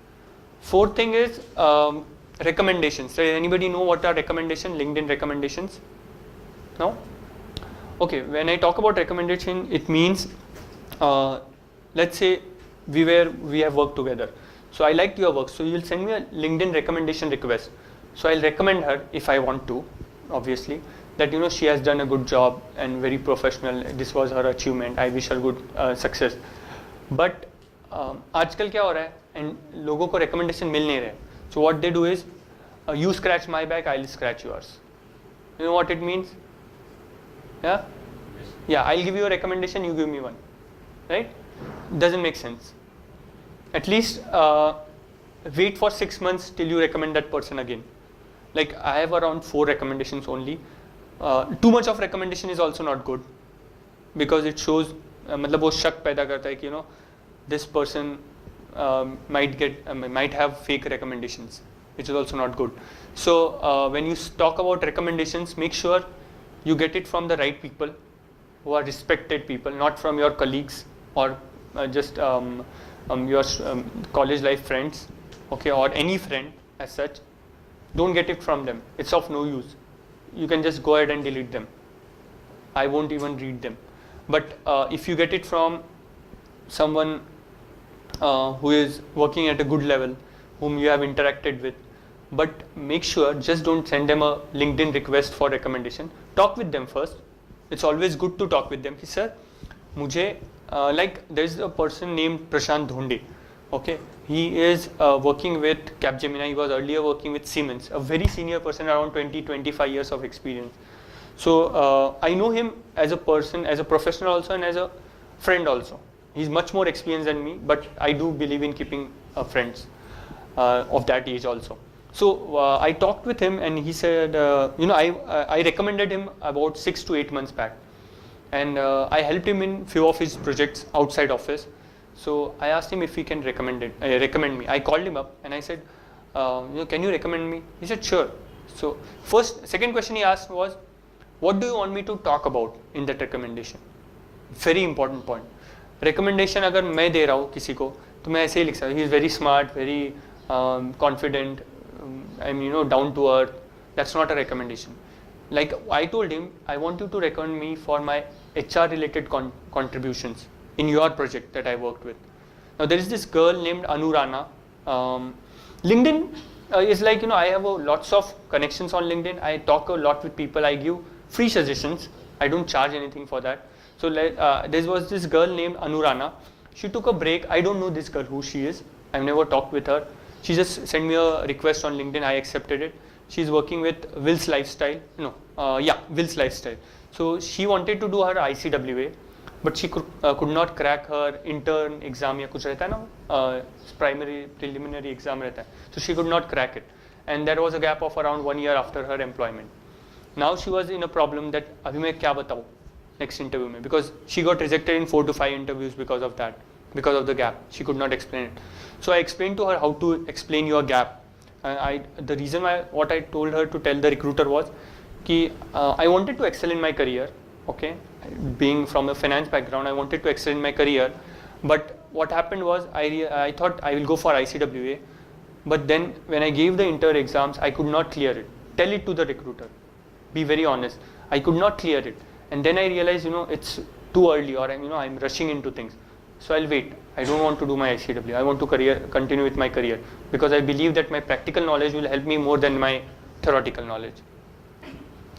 Fourth thing is recommendations. Does anybody know what are recommendations? LinkedIn recommendations? No? Okay, when I talk about recommendation, it means let's say we have worked together. So I liked your work. So you will send me a LinkedIn recommendation request. So I'll recommend her if I want to, obviously, that she has done a good job and very professional. This was her achievement. I wish her good success. But आजकल क्या हो रहा है, and लोगों को recommendation मिल नहीं रहे. So what they do is, you scratch my back, I'll scratch yours. You know what it means? Yeah? Yeah, I'll give you a recommendation, you give me one. Right? Doesn't make sense. At least wait for 6 months till you recommend that person again. Like I have around 4 recommendations only. Too much of recommendation is also not good, because it shows मतलब वो शक पैदा करता है कि this person might have fake recommendations, which is also not good. So when you talk about recommendations, make sure you get it from the right people, who are respected people, not from your colleagues or just your college life friends, okay, or any friend as such. Don't get it from them. It's of no use. You can just go ahead and delete them. I won't even read them. But if you get it from someone who is working at a good level, whom you have interacted with, but make sure just don't send them a LinkedIn request for recommendation. Talk with them first. It's always good to talk with them. Sir, mujhe like there's a person named Prashant Dhonde. Okay, he is working with Capgemini. He was earlier working with Siemens, a very senior person, around 20-25 years of experience. So I know him as a person, as a professional also, and as a friend also. He's much more experienced than me, but I do believe in keeping friends of that age also. So I talked with him, and he said, I recommended him about 6 to 8 months back, and I helped him in few of his projects outside office. So I asked him if he can recommend me. I called him up and I said, can you recommend me? He said, sure. So second question he asked was, what do you want me to talk about in that recommendation? Very important point. Recommendation अगर मैं दे रहा हूँ किसी को तो मैं ऐसे ही लिख सकता हूँ. He is very smart, very confident, down to earth. That's not a recommendation. Like I told him, I want you to recommend me for my HR related contributions in your project that I worked with. Now there is this girl named Anu Rana. LinkedIn is like, I have lots of connections on LinkedIn. I talk a lot with people. I give free suggestions. I don't charge anything for that. So there was this girl named Anu Rana. She took a break. I don't know this girl, who she is. I've never talked with her. She just sent me a request on LinkedIn. I accepted it. She's working with Will's Lifestyle. Will's Lifestyle. So she wanted to do her ICWA, but she could not crack her intern exam या कुछ रहता है ना, primary preliminary exam रहता है. So she could not crack it, and there was a gap of around 1 year after her employment. Now she was in a problem that अभी मैं क्या बताऊँ next interview में, because she got rejected in 4 to 5 interviews because of that, because of the gap. She could not explain it. So I explained to her how to explain your gap. The reason why what I told her to tell the recruiter was कि I wanted to excel in my career. Okay, being from a finance background, I wanted to excel in my career. But what happened was I thought I will go for ICWA, but then when I gave the inter exams, I could not clear it. Tell it to the recruiter. Be very honest. I could not clear it, and then I realized it's too early, or I'm rushing into things. So I'll wait. I don't want to do my ICWA. I want to continue with my career, because I believe that my practical knowledge will help me more than my theoretical knowledge.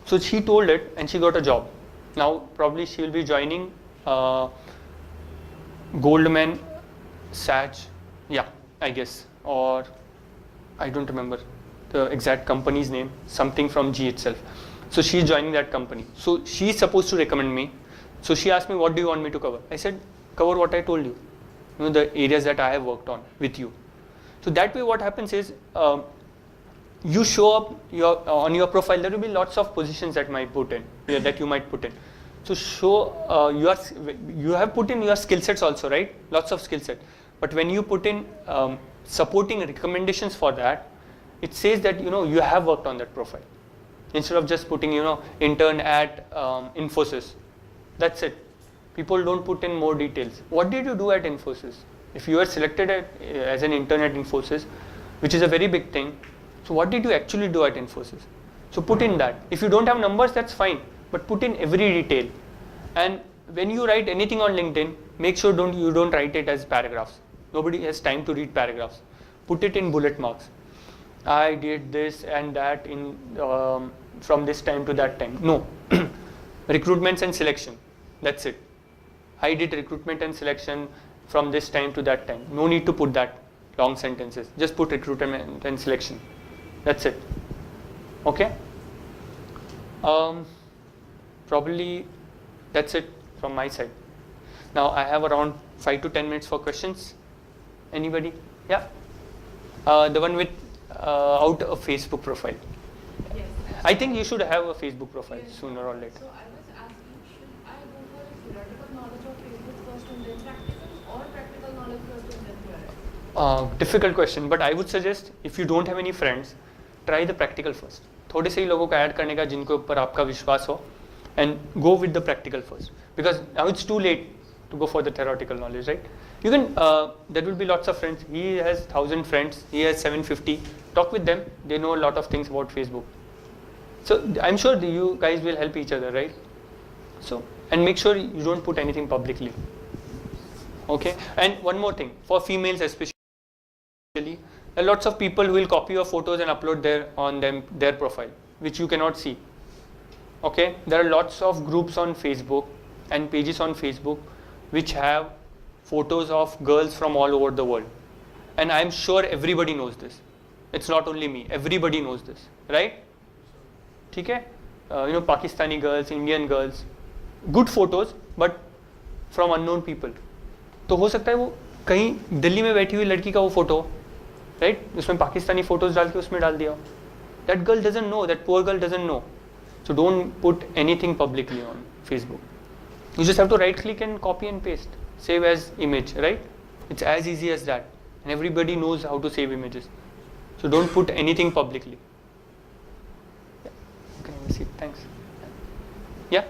So she told it, and she got a job. Now probably she will be joining Goldman Sachs, I guess, or I don't remember the exact company's name, something from G itself. So she's joining that company. So she's supposed to recommend me. So she asked me, what do you want me to cover? I said, cover what I told you, the areas that I have worked on with you. So that way what happens is, you show up on your profile. There will be lots of positions that you might put in. So show you have put in your skill sets also, right? Lots of skill set. But when you put in supporting recommendations for that, it says that you have worked on that profile, instead of just putting intern at Infosys. That's it. People don't put in more details. What did you do at Infosys? If you were selected as an intern at Infosys, which is a very big thing, so what did you actually do at Infosys? So put in that. If you don't have numbers, that's fine, but put in every detail. And when you write anything on LinkedIn, make sure you don't write it as paragraphs. Nobody has time to read paragraphs. Put it in bullet marks. I did this and that in from this time to that time. No. Recruitments and selection. That's it. I did recruitment and selection from this time to that time. No need to put that long sentences. Just put recruitment and selection. That's it. Okay. Probably that's it from my side. Now I have around 5 to 10 minutes for questions. Anybody? Yeah. The one with out a Facebook profile. Yes. I think you should have a Facebook profile sooner or later. So I was asking, should I go for a theoretical knowledge of Facebook first and then practical, or practical knowledge first and then theoretical? Difficult question, but I would suggest if you don't have any friends, try the practical first. थोड़े से ही लोगों को add करने का जिनको ऊपर आपका विश्वास हो, and go with the practical first, because now it's too late to go for the theoretical knowledge, right? You can there will be lots of friends. He has 1,000 friends. He has 750. Talk with them. They know a lot of things about Facebook. So I'm sure you guys will help each other, right? So, and make sure you don't put anything publicly. Okay. And one more thing, for females especially, There are lots of people who will copy your photos and upload their profile, which you cannot see. Okay, there are lots of groups on Facebook and pages on Facebook which have photos of girls from all over the world, and I am sure everybody knows this. It's not only me, everybody knows this, right? ठीक है? Pakistani girls, Indian girls, good photos, but from unknown people. तो हो सकता है वो कहीं दिल्ली में बैठी हुई लड़की का वो फोटो, right? उसमें पाकिस्तानी फोटोज डाल के उसमें डाल दिया. That girl doesn't know, that poor girl doesn't know. So don't put anything publicly on Facebook. You just have to right click and copy and paste. Save as image, right? It's as easy as that. And everybody knows how to save images. So don't put anything publicly. Yeah. Okay, have a seat. Thanks. Yeah?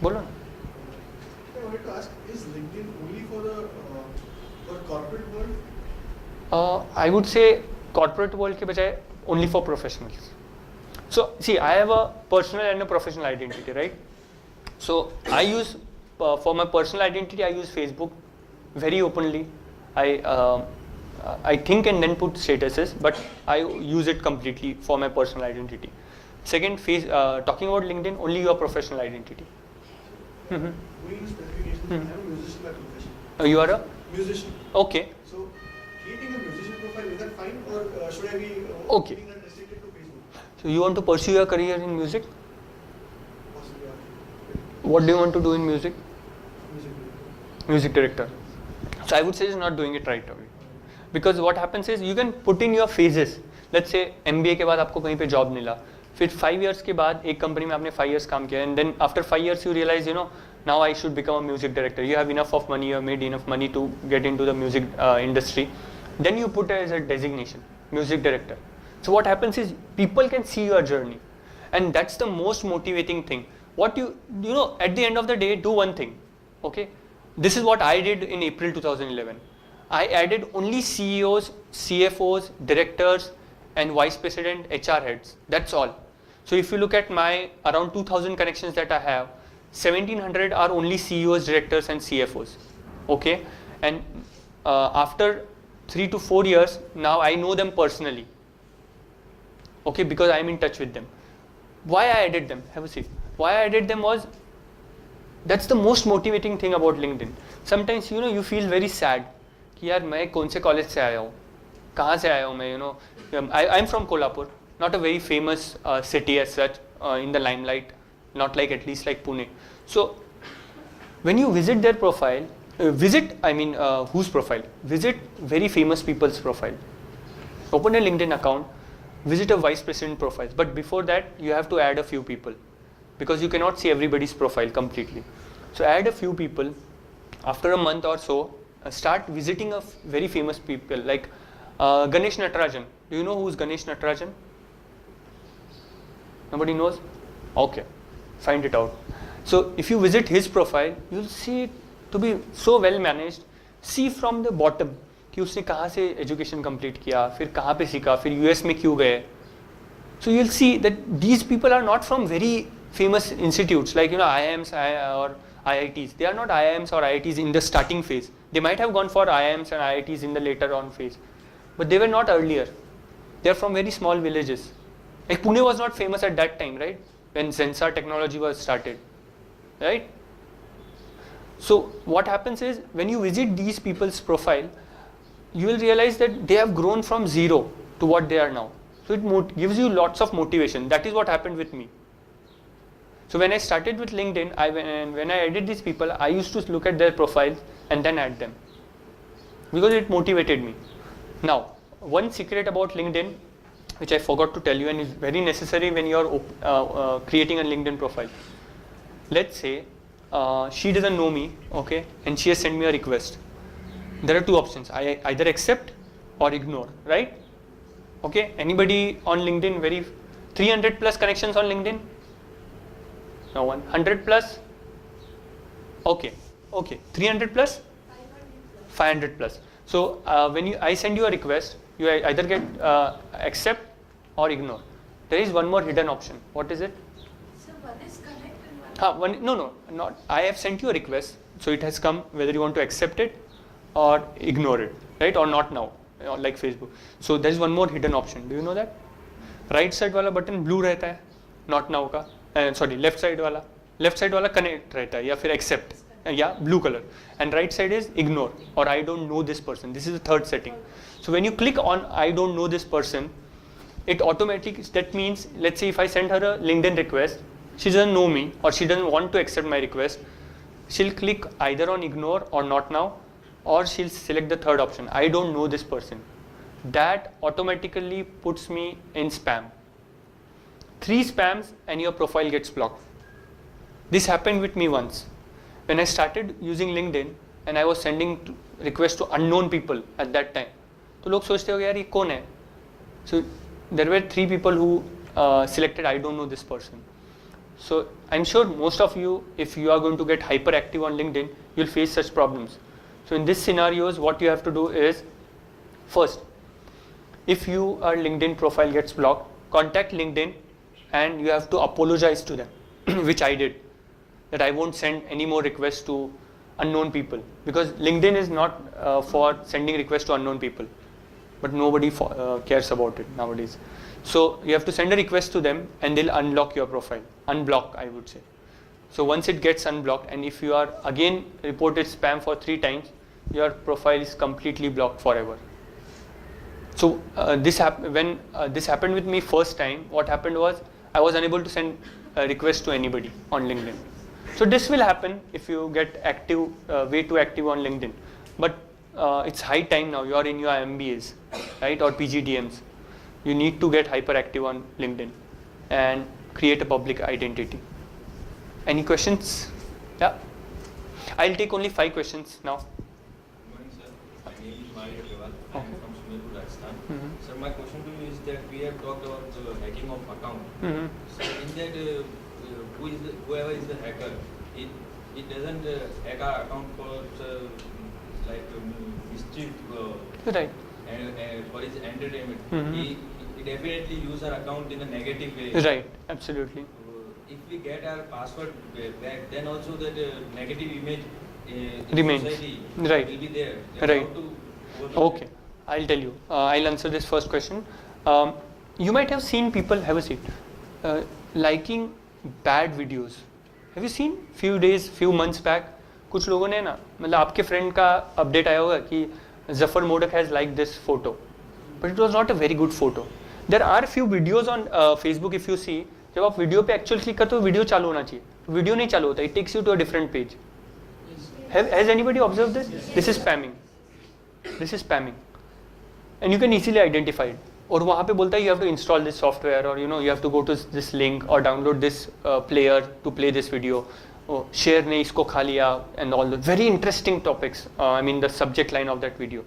Bolo na. I wanted to ask, is LinkedIn only for corporate world? I would say corporate world ke bajaye only for professionals. So see, I have a personal and a professional identity, right? So I use for my personal identity, I use Facebook very openly. I think and then put statuses, but I use it completely for my personal identity. Second, talking about LinkedIn, only your professional identity. We use specifications. I'm a musician by profession. You are a musician. Okay. So creating a musician profile, is that fine, or should I be okay. keeping that restricted to Facebook? So you want to pursue your career in music? Possibly, yeah. What do you want to do in music? Music director. So I would suggest not doing it right away. Because what happens is you can put in your phases. Let's say MBA के बाद आपको कहीं पे job मिला. फिर 5 years के बाद एक company में आपने 5 years काम किया, and then after 5 years you realize, now I should become a music director. You have enough of money, you have made enough money to get into the music industry. Then you put as a designation, music director. So what happens is people can see your journey, and that's the most motivating thing. What you at the end of the day, do one thing. Okay, this is what I did in April 2011. I added only CEOs, CFOs, directors, and vice president, HR heads. That's all. So if you look at my around 2,000 connections that I have, 1,700 are only CEOs, directors, and CFOs. Okay, and after 3 to 4 years, now I know them personally. Okay, because I am in touch with them. Why I added them? Have a seat. Why I added them was, that's the most motivating thing about LinkedIn. Sometimes you feel very sad कि यार मैं कौन से college से आया हूँ, कहाँ से आया हूँ मैं, I am from Kolhapur, not a very famous city as such in the limelight, not like at least like Pune. So when you visit their profile, whose profile? Visit very famous people's profile. Open a LinkedIn account, visit a vice president profile. But before that, you have to add a few people because you cannot see everybody's profile completely. So add a few people. After a month or so, start visiting a very famous people like Ganesh Natarajan. Do you know who is Ganesh Natarajan? Nobody knows? Okay, find it out. So if you visit his profile, you'll see it to be so well managed. See from the bottom कि उसने कहाँ से education complete किया, फिर कहाँ पे सीखा, फिर US में क्यों गए. So you'll see that these people are not from very famous institutes like IIMs or IITs. They are not IIMs or IITs in the starting phase. They might have gone for IIMs and IITs in the later on phase, but they were not earlier. They are from very small villages. Like Pune was not famous at that time, right? When Zensar technology was started, right? So what happens is when you visit these people's profile, you will realize that they have grown from zero to what they are now. So it gives you lots of motivation. That is what happened with me. So when I started with LinkedIn, when I added these people, I used to look at their profiles and then add them because it motivated me. Now, one secret about LinkedIn, which I forgot to tell you and is very necessary when you are creating a LinkedIn profile. Let's say she doesn't know me, okay, and she has sent me a request. There are two options. I either accept or ignore, right? Okay, anybody on LinkedIn, 300 plus connections on LinkedIn? No one. 100 plus? Okay. 300 plus? 500 plus. So when I send you a request, you either get accept or ignore. There is one more hidden option. What is it? So one is correct and No, not. I have sent you a request, so it has come whether you want to accept it or ignore it, right? Or not now. like Facebook. So there is one more hidden option. Do you know that? Right side वाला button blue रहता है, not now का. Left side वाला connect रहता है या फिर accept. Blue color. And right side is ignore or I don't know this person. This is the third setting. So when you click on I don't know this person, it automatically, that means, let's say if I send her a LinkedIn request, she doesn't know me or she doesn't want to accept my request, she'll click either on ignore or not now, or she'll select the third option, I don't know this person. That automatically puts me in spam. 3 spams and your profile gets blocked. This happened with me once. When I started using LinkedIn and I was sending requests to unknown people at that time, तो लोग सोचते हो यार ये कौन है? So there were 3 people who selected I don't know this person. So I'm sure most of you, if you are going to get hyperactive on LinkedIn, you'll face such problems. So in these scenarios, what you have to do is, first, if your LinkedIn profile gets blocked, contact LinkedIn and you have to apologize to them, which I did. That I won't send any more requests to unknown people, because LinkedIn is not for sending requests to unknown people, but nobody cares about it nowadays. So you have to send a request to them and they'll unlock your profile, unblock I would say. So once it gets unblocked, and if you are again reported spam for 3 times, your profile is completely blocked forever. So when this happened with me first time, what happened was I was unable to send a request to anybody on LinkedIn. So this will happen if you get active, way too active on LinkedIn. But it's high time now. You are in your MBAs, right, or PGDMs. You need to get hyperactive on LinkedIn and create a public identity. Any questions? Yeah. I'll take only 5 questions now. Good morning, sir. My name is Mario Agarwal. I am from Sumerpur, Rajasthan. Sir, my question to you is that we have talked about the hacking of account. So in that, whoever is the hacker, it doesn't hack our account for mischief right. and for his entertainment. He definitely use our account in a negative way. Right, absolutely. If we get our password back, then also that negative image in remains. Society Right. will be there. Right. Okay, I'll tell you. I'll answer this first question. You might have seen people, have a seat, liking bad videos. Have you seen few months back, कुछ लोगों ने ना, मतलब आपके friend का update आया होगा कि Zafar Modak has liked this photo, but it was not a very good photo. There are few videos on Facebook, if you see, जब आप वीडियो पे एक्चुअल क्लिक करते हो वीडियो चालू होना चाहिए, वीडियो नहीं चालू होता, it takes you to a different page. Has anybody observed this? This is spamming. This is spamming, and you can easily identify it. और वहाँ पे बोलता है you have to install this software, or you have to go to this link or download this player to play this video. Share ने इसको खा लिया and all the very interesting topics. I mean the subject line of that video.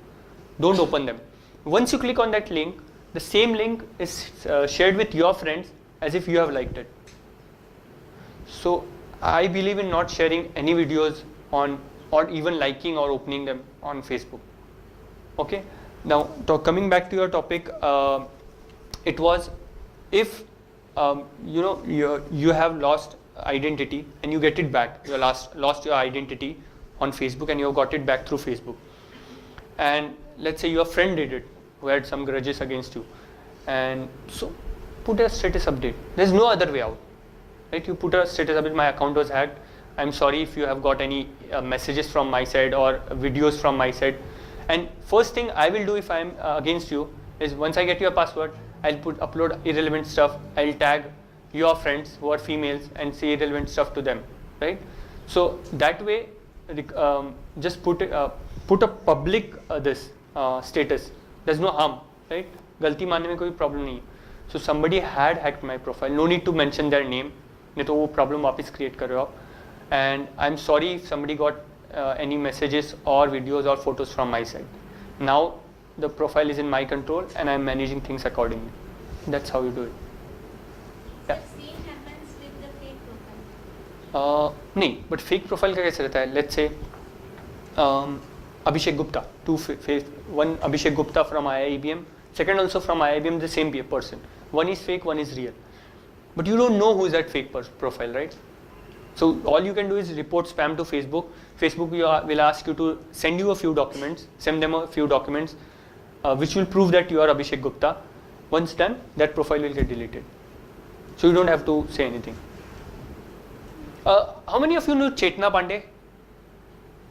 Don't open them. Once you click on that link, the same link is shared with your friends as if you have liked it. So I believe in not sharing any videos on, or even liking or opening them on Facebook. Okay. Now coming back to your topic, it was if you have lost identity and you get it back. You lost your identity on Facebook and you have got it back through Facebook. And let's say your friend did it, who had some grudges against you, and so put a status update. There's no other way out, right? You put a status update. My account was hacked. I'm sorry if you have got any messages from my side or videos from my side. And first thing I will do if I'm against you is once I get your password, I'll upload irrelevant stuff. I'll tag your friends who are females and say irrelevant stuff to them, right? So that way, just put a public status. There's no harm, right? गलती मानने में कोई problem नहीं. So somebody had hacked my profile. No need to mention their name. नहीं तो वो problem वापस create कर रहे हो आप. And I'm sorry if somebody got any messages or videos or photos from my side. Now the profile is in my control and I'm managing things accordingly. That's how you do it. Yeah. Same happens with the fake profile. नहीं, but fake profile का कैसे रहता है? Let's say Abhishek Gupta, one Abhishek Gupta from IIBM, second also from IIBM, the same person. One is fake, one is real. But you don't know who is that fake profile, right? So all you can do is report spam to Facebook. Facebook will ask you to send them a few documents. which will prove that you are Abhishek Gupta. Once done, that profile will get deleted. So you don't have to say anything. How many of you know Chetna Pandey?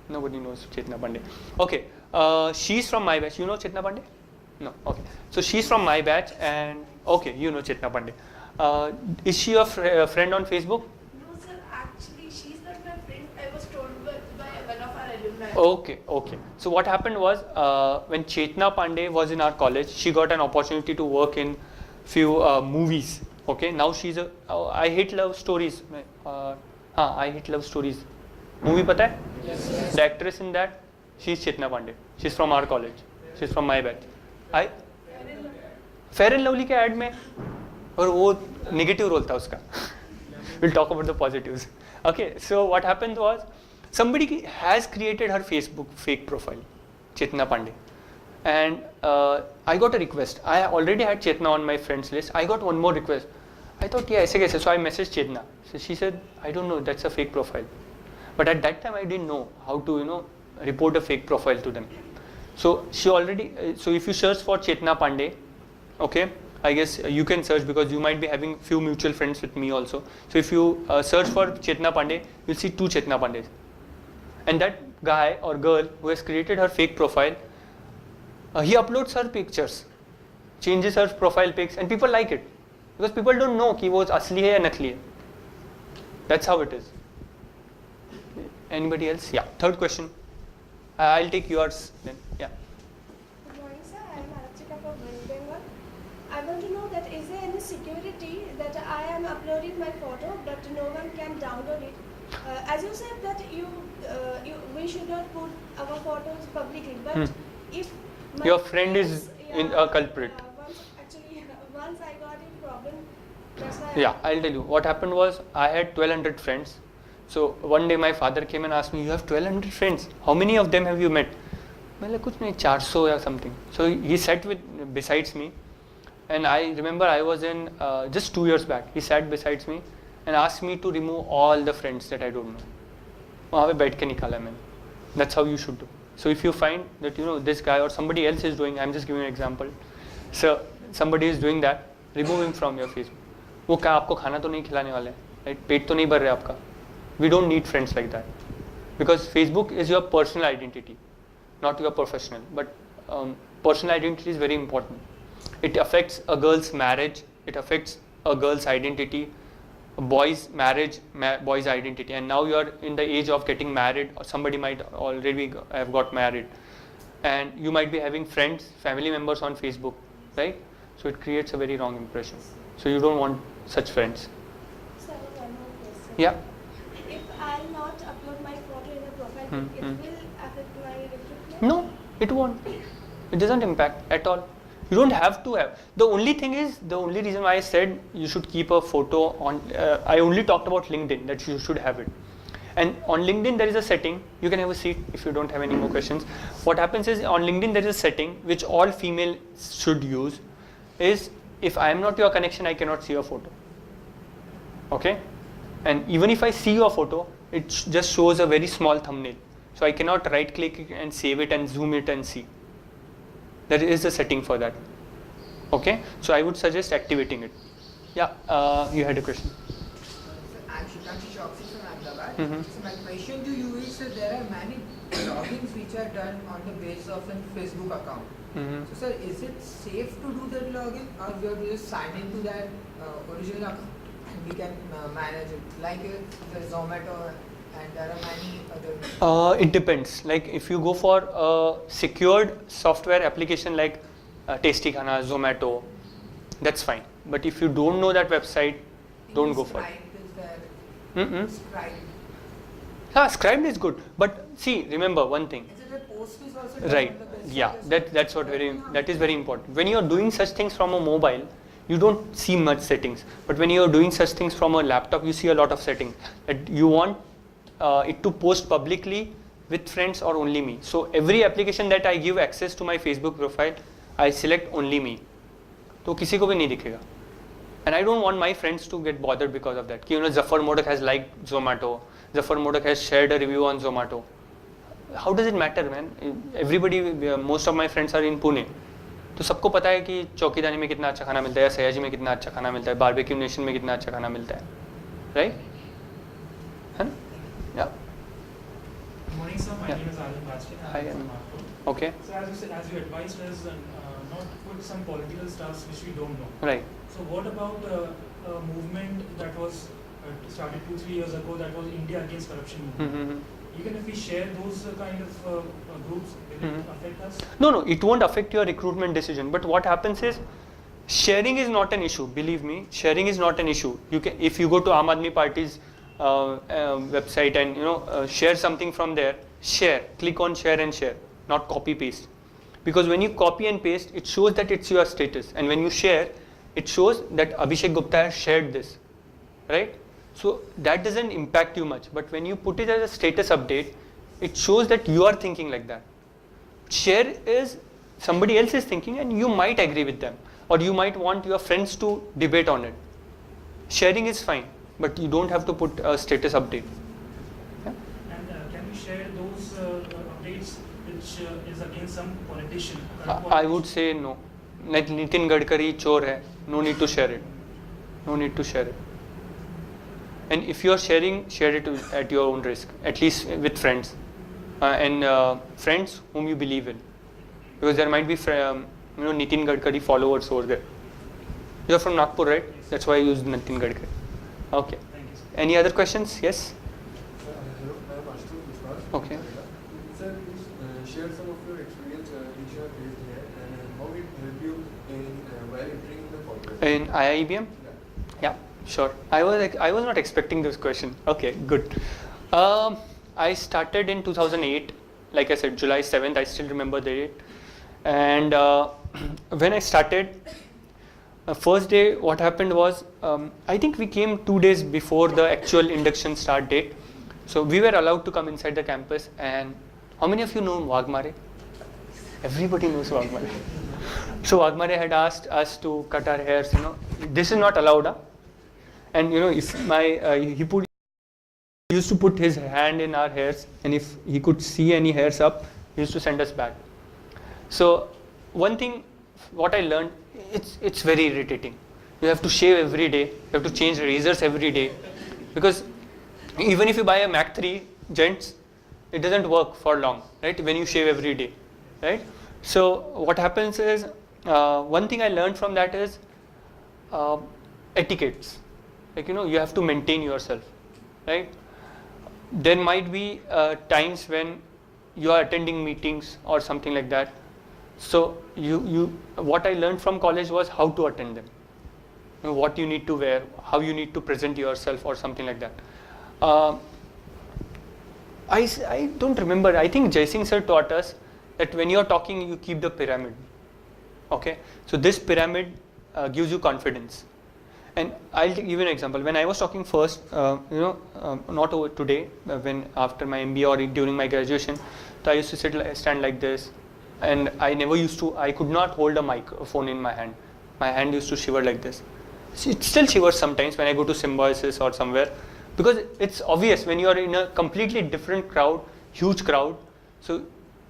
Nobody knows Chetna Pandey. Okay, she's from my batch. You know Chetna Pandey? No. Okay. So she's from my batch, and okay, you know Chetna Pandey. Is she a friend on Facebook? No, sir. Actually, she's not my friend. I was told by one of our alumni. Okay. So what happened was, when Chetna Pandey was in our college, she got an opportunity to work in few movies. Okay. Now she's a I Hate Love Stories. I Hate Love Stories. Movie पता है? Yes. The actress in that, she's Chetna Pandey. She's from our college. She's from my batch. Fair and Lovely के ad में, और वो negative role था उसका. We'll talk about the positives. Okay, so what happened was, somebody has created her Facebook fake profile, Chetna Pandey, and I got a request. I already had Chetna on my friends list. I got one more request. I thought, yeah, ऐसे कैसे? So I messaged Chetna. So she said, I don't know, that's a fake profile. But at that time, I didn't know how to, report a fake profile to them. So she already. So if you search for Chetna Pandey, okay, I guess you can search because you might be having few mutual friends with me also. So if you search for Chetna Pandey, you'll see 2 Chetna Pandeys. And that guy or girl who has created her fake profile, he uploads her pictures, changes her profile pics, and people like it because people don't know कि वो असली है या नकली है. That's how it is. Anybody else? Yeah. Third question. I'll take yours then. Yeah. Good morning, sir. I am Arachika from West Bengal. I want to know that is there any security that I am uploading my photo but no one can download it? As you said that we should not put our photos publicly, but if your friend is in a culprit. Once I got in problem, that's why. Yeah, I'll tell you. What happened was I had 1200 friends. So one day my father came and asked me, you have 1200 friends. How many of them have you met? मैं कुछ नहीं 400 or something. So he sat besides me, and I remember I was in just 2 years back. He sat beside me and asked me to remove all the friends that I don't know. वहाँ पे बैठ के निकाला मैंने. That's how you should do. So if you find that this guy or somebody else is doing, I'm just giving an example. So somebody is doing that, remove him from your Facebook. वो क्या आपको खाना तो नहीं खिलाने वाले हैं, right? पेट तो नहीं भर रहे आपका. We don't need friends like that because Facebook is your personal identity, not your professional. But personal identity is very important. It affects a girl's marriage. It affects a girl's identity, a boy's marriage, boy's identity. And now you are in the age of getting married, or somebody might already have got married, and you might be having friends, family members on Facebook, right? So it creates a very wrong impression. So you don't want such friends. Sir, one more question. Yeah. If I'll not upload my photo in a profile, it will affect my recruitment? No, it won't. It doesn't impact at all. You don't have to have. The only thing is, the only reason why I said you should keep a photo on, I only talked about LinkedIn, that you should have it. And on LinkedIn there is a setting, you can have a seat if you don't have any more questions. What happens is, on LinkedIn there is a setting which all females should use, is if I am not your connection, I cannot see your photo. Okay? And even if I see your photo, it just shows a very small thumbnail. So I cannot right click and save it and zoom it and see. There is a setting for that. Okay? So I would suggest activating it. Yeah, you had a question. I'm Shikhanshi Chokshi from Ahmedabad. So my question to you is, there are many logins which are done on the basis of a Facebook account. So sir, is it safe to do that login, or we have to just sign into that original account and we can manage it, like the Zomato, and there are many other? It depends. Like if you go for a secured software application like Tasty Khana, Zomato, that's fine. But if you don't know that website, don't go for it. Scribed is good, but see, remember one thing. Right? Yeah, that is very important. When you are doing such things from a mobile, you don't see much settings. But when you are doing such things from a laptop, you see a lot of settings. That you want it to post publicly with friends or only me. So every application that I give access to my Facebook profile, I select only me. तो किसी को भी नहीं दिखेगा. And I don't want my friends to get bothered because of that. Zafar Modak has liked Zomato. Zafar Modak has shared a review on Zomato. How does it matter, man? Everybody, most of my friends are in Pune. तो सबको पता है कि चौकीदानी में कितना अच्छा खाना मिलता है, या सयाजी में कितना अच्छा खाना मिलता है, बारबेक्यू नेशन में कितना अच्छा खाना मिलता है, राइट? है ना? या Good morning, sir. My name is Arun Bajpai. Hi, I'm from Arun. Nagpur. Okay. So as you said, as you advised us, not put some political stuff which we don't know. Right. So what about a movement that was started 2-3 years ago, that was India Against Corruption movement? Even if we share those kind of groups, will it affect us? No, it won't affect your recruitment decision. But what happens is, sharing is not an issue. Believe me, sharing is not an issue. You can, if you go to Aam Aadmi Party's website and share something from there, share. Click on share and share, not copy paste. Because when you copy and paste, it shows that it's your status, and when you share, it shows that Abhishek Gupta has shared this, right? So that doesn't impact you much. But when you put it as a status update, it shows that you are thinking like that. Share is somebody else is thinking, and you might agree with them, or you might want your friends to debate on it. Sharing is fine, but you don't have to put a status update. And can we share those updates which is against some politician? I would say no. Like Nitin Gadkari chor hai, no need to share it. No need to share it. And if you are sharing, share it at your own risk, at least with friends, and friends whom you believe in, because there might be Nitin Gadkari followers over there. You are from Nagpur, right? That's why I used Nitin Gadkari. Okay. Any other questions? Yes. Okay. Sir, please share some of your experience which you have faced here and how it helped you while entering the corporate. In IIBM? Yeah, sure. I was not expecting this question. Okay, good. I started in 2008. Like I said, July 7th. I still remember the date. And when I started, first day, what happened was, I think we came 2 days before the actual induction start date. So we were allowed to come inside the campus. And how many of you know Wagmare? Everybody knows Wagmare. So Wagmare had asked us to cut our hairs. This is not allowed. Huh? And if he used to put his hand in our hairs, and if he could see any hairs up, he used to send us back. So one thing, what I learned, it's very irritating. You have to shave every day. You have to change razors every day, because even if you buy a Mach 3 gents, it doesn't work for long, right? When you shave every day, right? So what happens is, one thing I learned from that is etiquettes. Like you have to maintain yourself, right? There might be times when you are attending meetings or something like that. So what I learned from college was how to attend them, what you need to wear, how you need to present yourself, or something like that. I don't remember. I think Jai Singh sir taught us that when you are talking, you keep the pyramid. Okay, so this pyramid gives you confidence. And I'll give you an example. When I was talking first, not over today, when after my MBA or during my graduation, so I used to stand like this, and I could not hold a microphone in my hand. My hand used to shiver like this. It still shivers sometimes when I go to Symbiosis or somewhere, because it's obvious when you are in a completely different crowd, huge crowd, so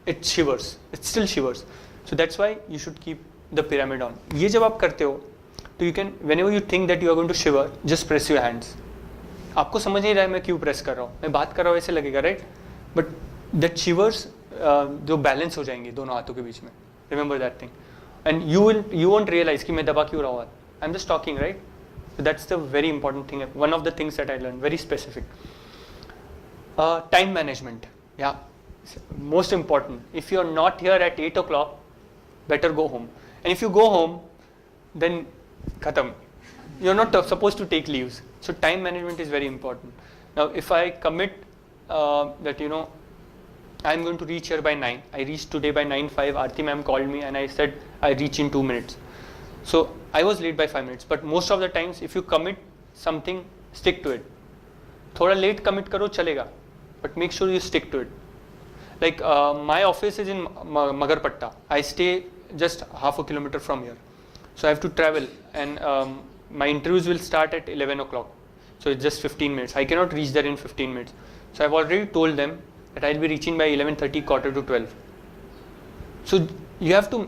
it shivers. It still shivers. So that's why you should keep the pyramid on. ये जब आप करते हो, तो you can, whenever you think that you are going to shiver, just press your hands. आपको समझ नहीं रहा है मैं क्यों प्रेस कर रहा हूँ, मैं बात कर रहा हूँ ऐसे लगेगा, right? But that shivers जो बैलेंस हो जाएंगे दोनों हाथों के बीच में. Remember that thing. And you won't realize कि मैं दबा क्यों रहा हूँ. I'm just talking, right? So that's the very important thing. One of the things that I learned, very specific. Time management. Yeah, most important. If you're not here at 8 o'clock, better go home. And if you go home, then khatam. You're not supposed to take leaves. So time management is very important. Now, if I commit that I'm going to reach here by 9. I reached today by 9:05. Aarti ma'am called me and I said I reach in 2 minutes. So I was late by 5 minutes. But most of the times, if you commit something, stick to it. Thoda late commit karo chalega, but make sure you stick to it. Like my office is in Magarpatta. I stay just half a kilometer from here. So I have to travel, and my interviews will start at 11 o'clock. So it's just 15 minutes. I cannot reach there in 15 minutes. So I've already told them that I'll be reaching by 11:30, quarter to 12. So you have to,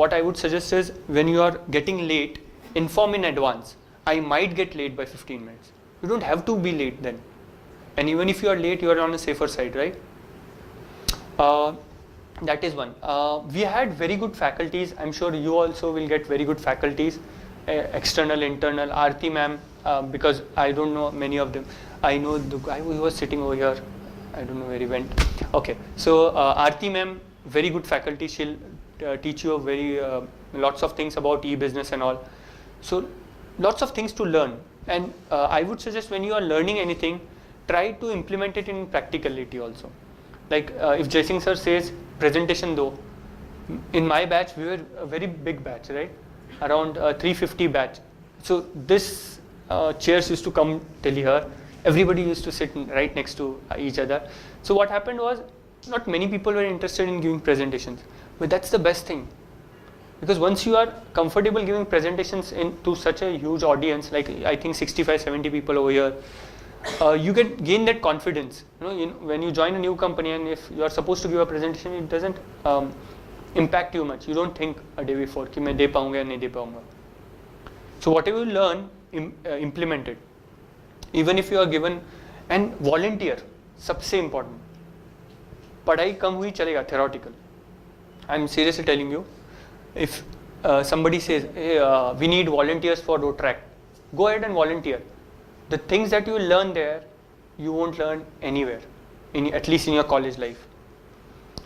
what I would suggest is when you are getting late, inform in advance. I might get late by 15 minutes. You don't have to be late then. And even if you are late, you are on a safer side, right? That is one. We had very good faculties. I'm sure you also will get very good faculties, external, internal. Aarti ma'am, because I don't know many of them. I know the guy who was sitting over here. I don't know where he went. Okay, so Aarti ma'am, very good faculty. She'll teach you lots of things about e-business and all. So lots of things to learn. And I would suggest when you are learning anything, try to implement it in practicality also. Like if Jai Singh sir says presentation though, in my batch we were a very big batch, right? Around 350 batch. So this chairs used to come till here. Everybody used to sit right next to each other. So what happened was, not many people were interested in giving presentations, but that's the best thing. Because once you are comfortable giving presentations to such a huge audience, like I think 65-70 people over here, you can gain that confidence. When you join a new company and if you are supposed to give a presentation, it doesn't impact you much. You don't think a day before कि मैं दे पाऊंगा या नहीं दे पाऊंगा. So whatever you learn, implement it. Even if you are given, and volunteer, सबसे important. पढ़ाई कम हुई चलेगा, theoretical. I'm seriously telling you. If somebody says, hey, we need volunteers for Rotaract, go ahead and volunteer. The things that you learn there, you won't learn anywhere, at least in your college life.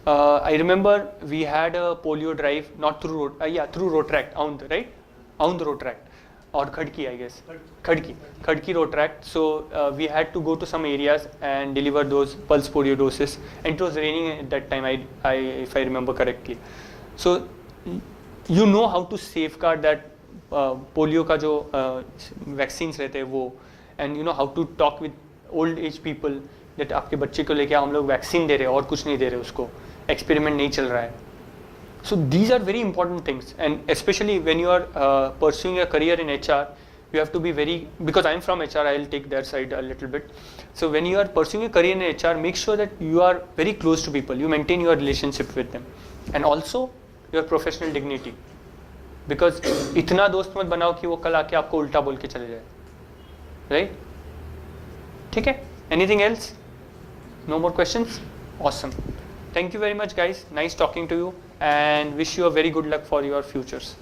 I remember we had a polio drive, not through through Rotaract, Aund, right? Aund Rotaract, or Khadki, I guess. Khadki Rotaract. So we had to go to some areas and deliver those pulse polio doses, and it was raining at that time, if I remember correctly. So you know how to safeguard that polio का जो vaccines रहते हैं वो, and you know how to talk with old age people that आपके बच्चे को लेके हम लोग vaccine दे रहे हैं और कुछ नहीं दे रहे उसको, experiment नहीं चल रहा है. So these are very important things, and especially when you are pursuing a career in HR, you have to be very, because I'm from HR, I'll take their side a little bit. So when you are pursuing a career in HR, make sure that you are very close to people, you maintain your relationship with them, and also your professional dignity. Because इतना दोस्त मत बनाओ कि वो कल आके आपको उल्टा बोल के चले जाए, right? ठीक है? Anything else? No more questions? Awesome. Thank you very much, guys. Nice talking to you, and wish you a very good luck for your futures.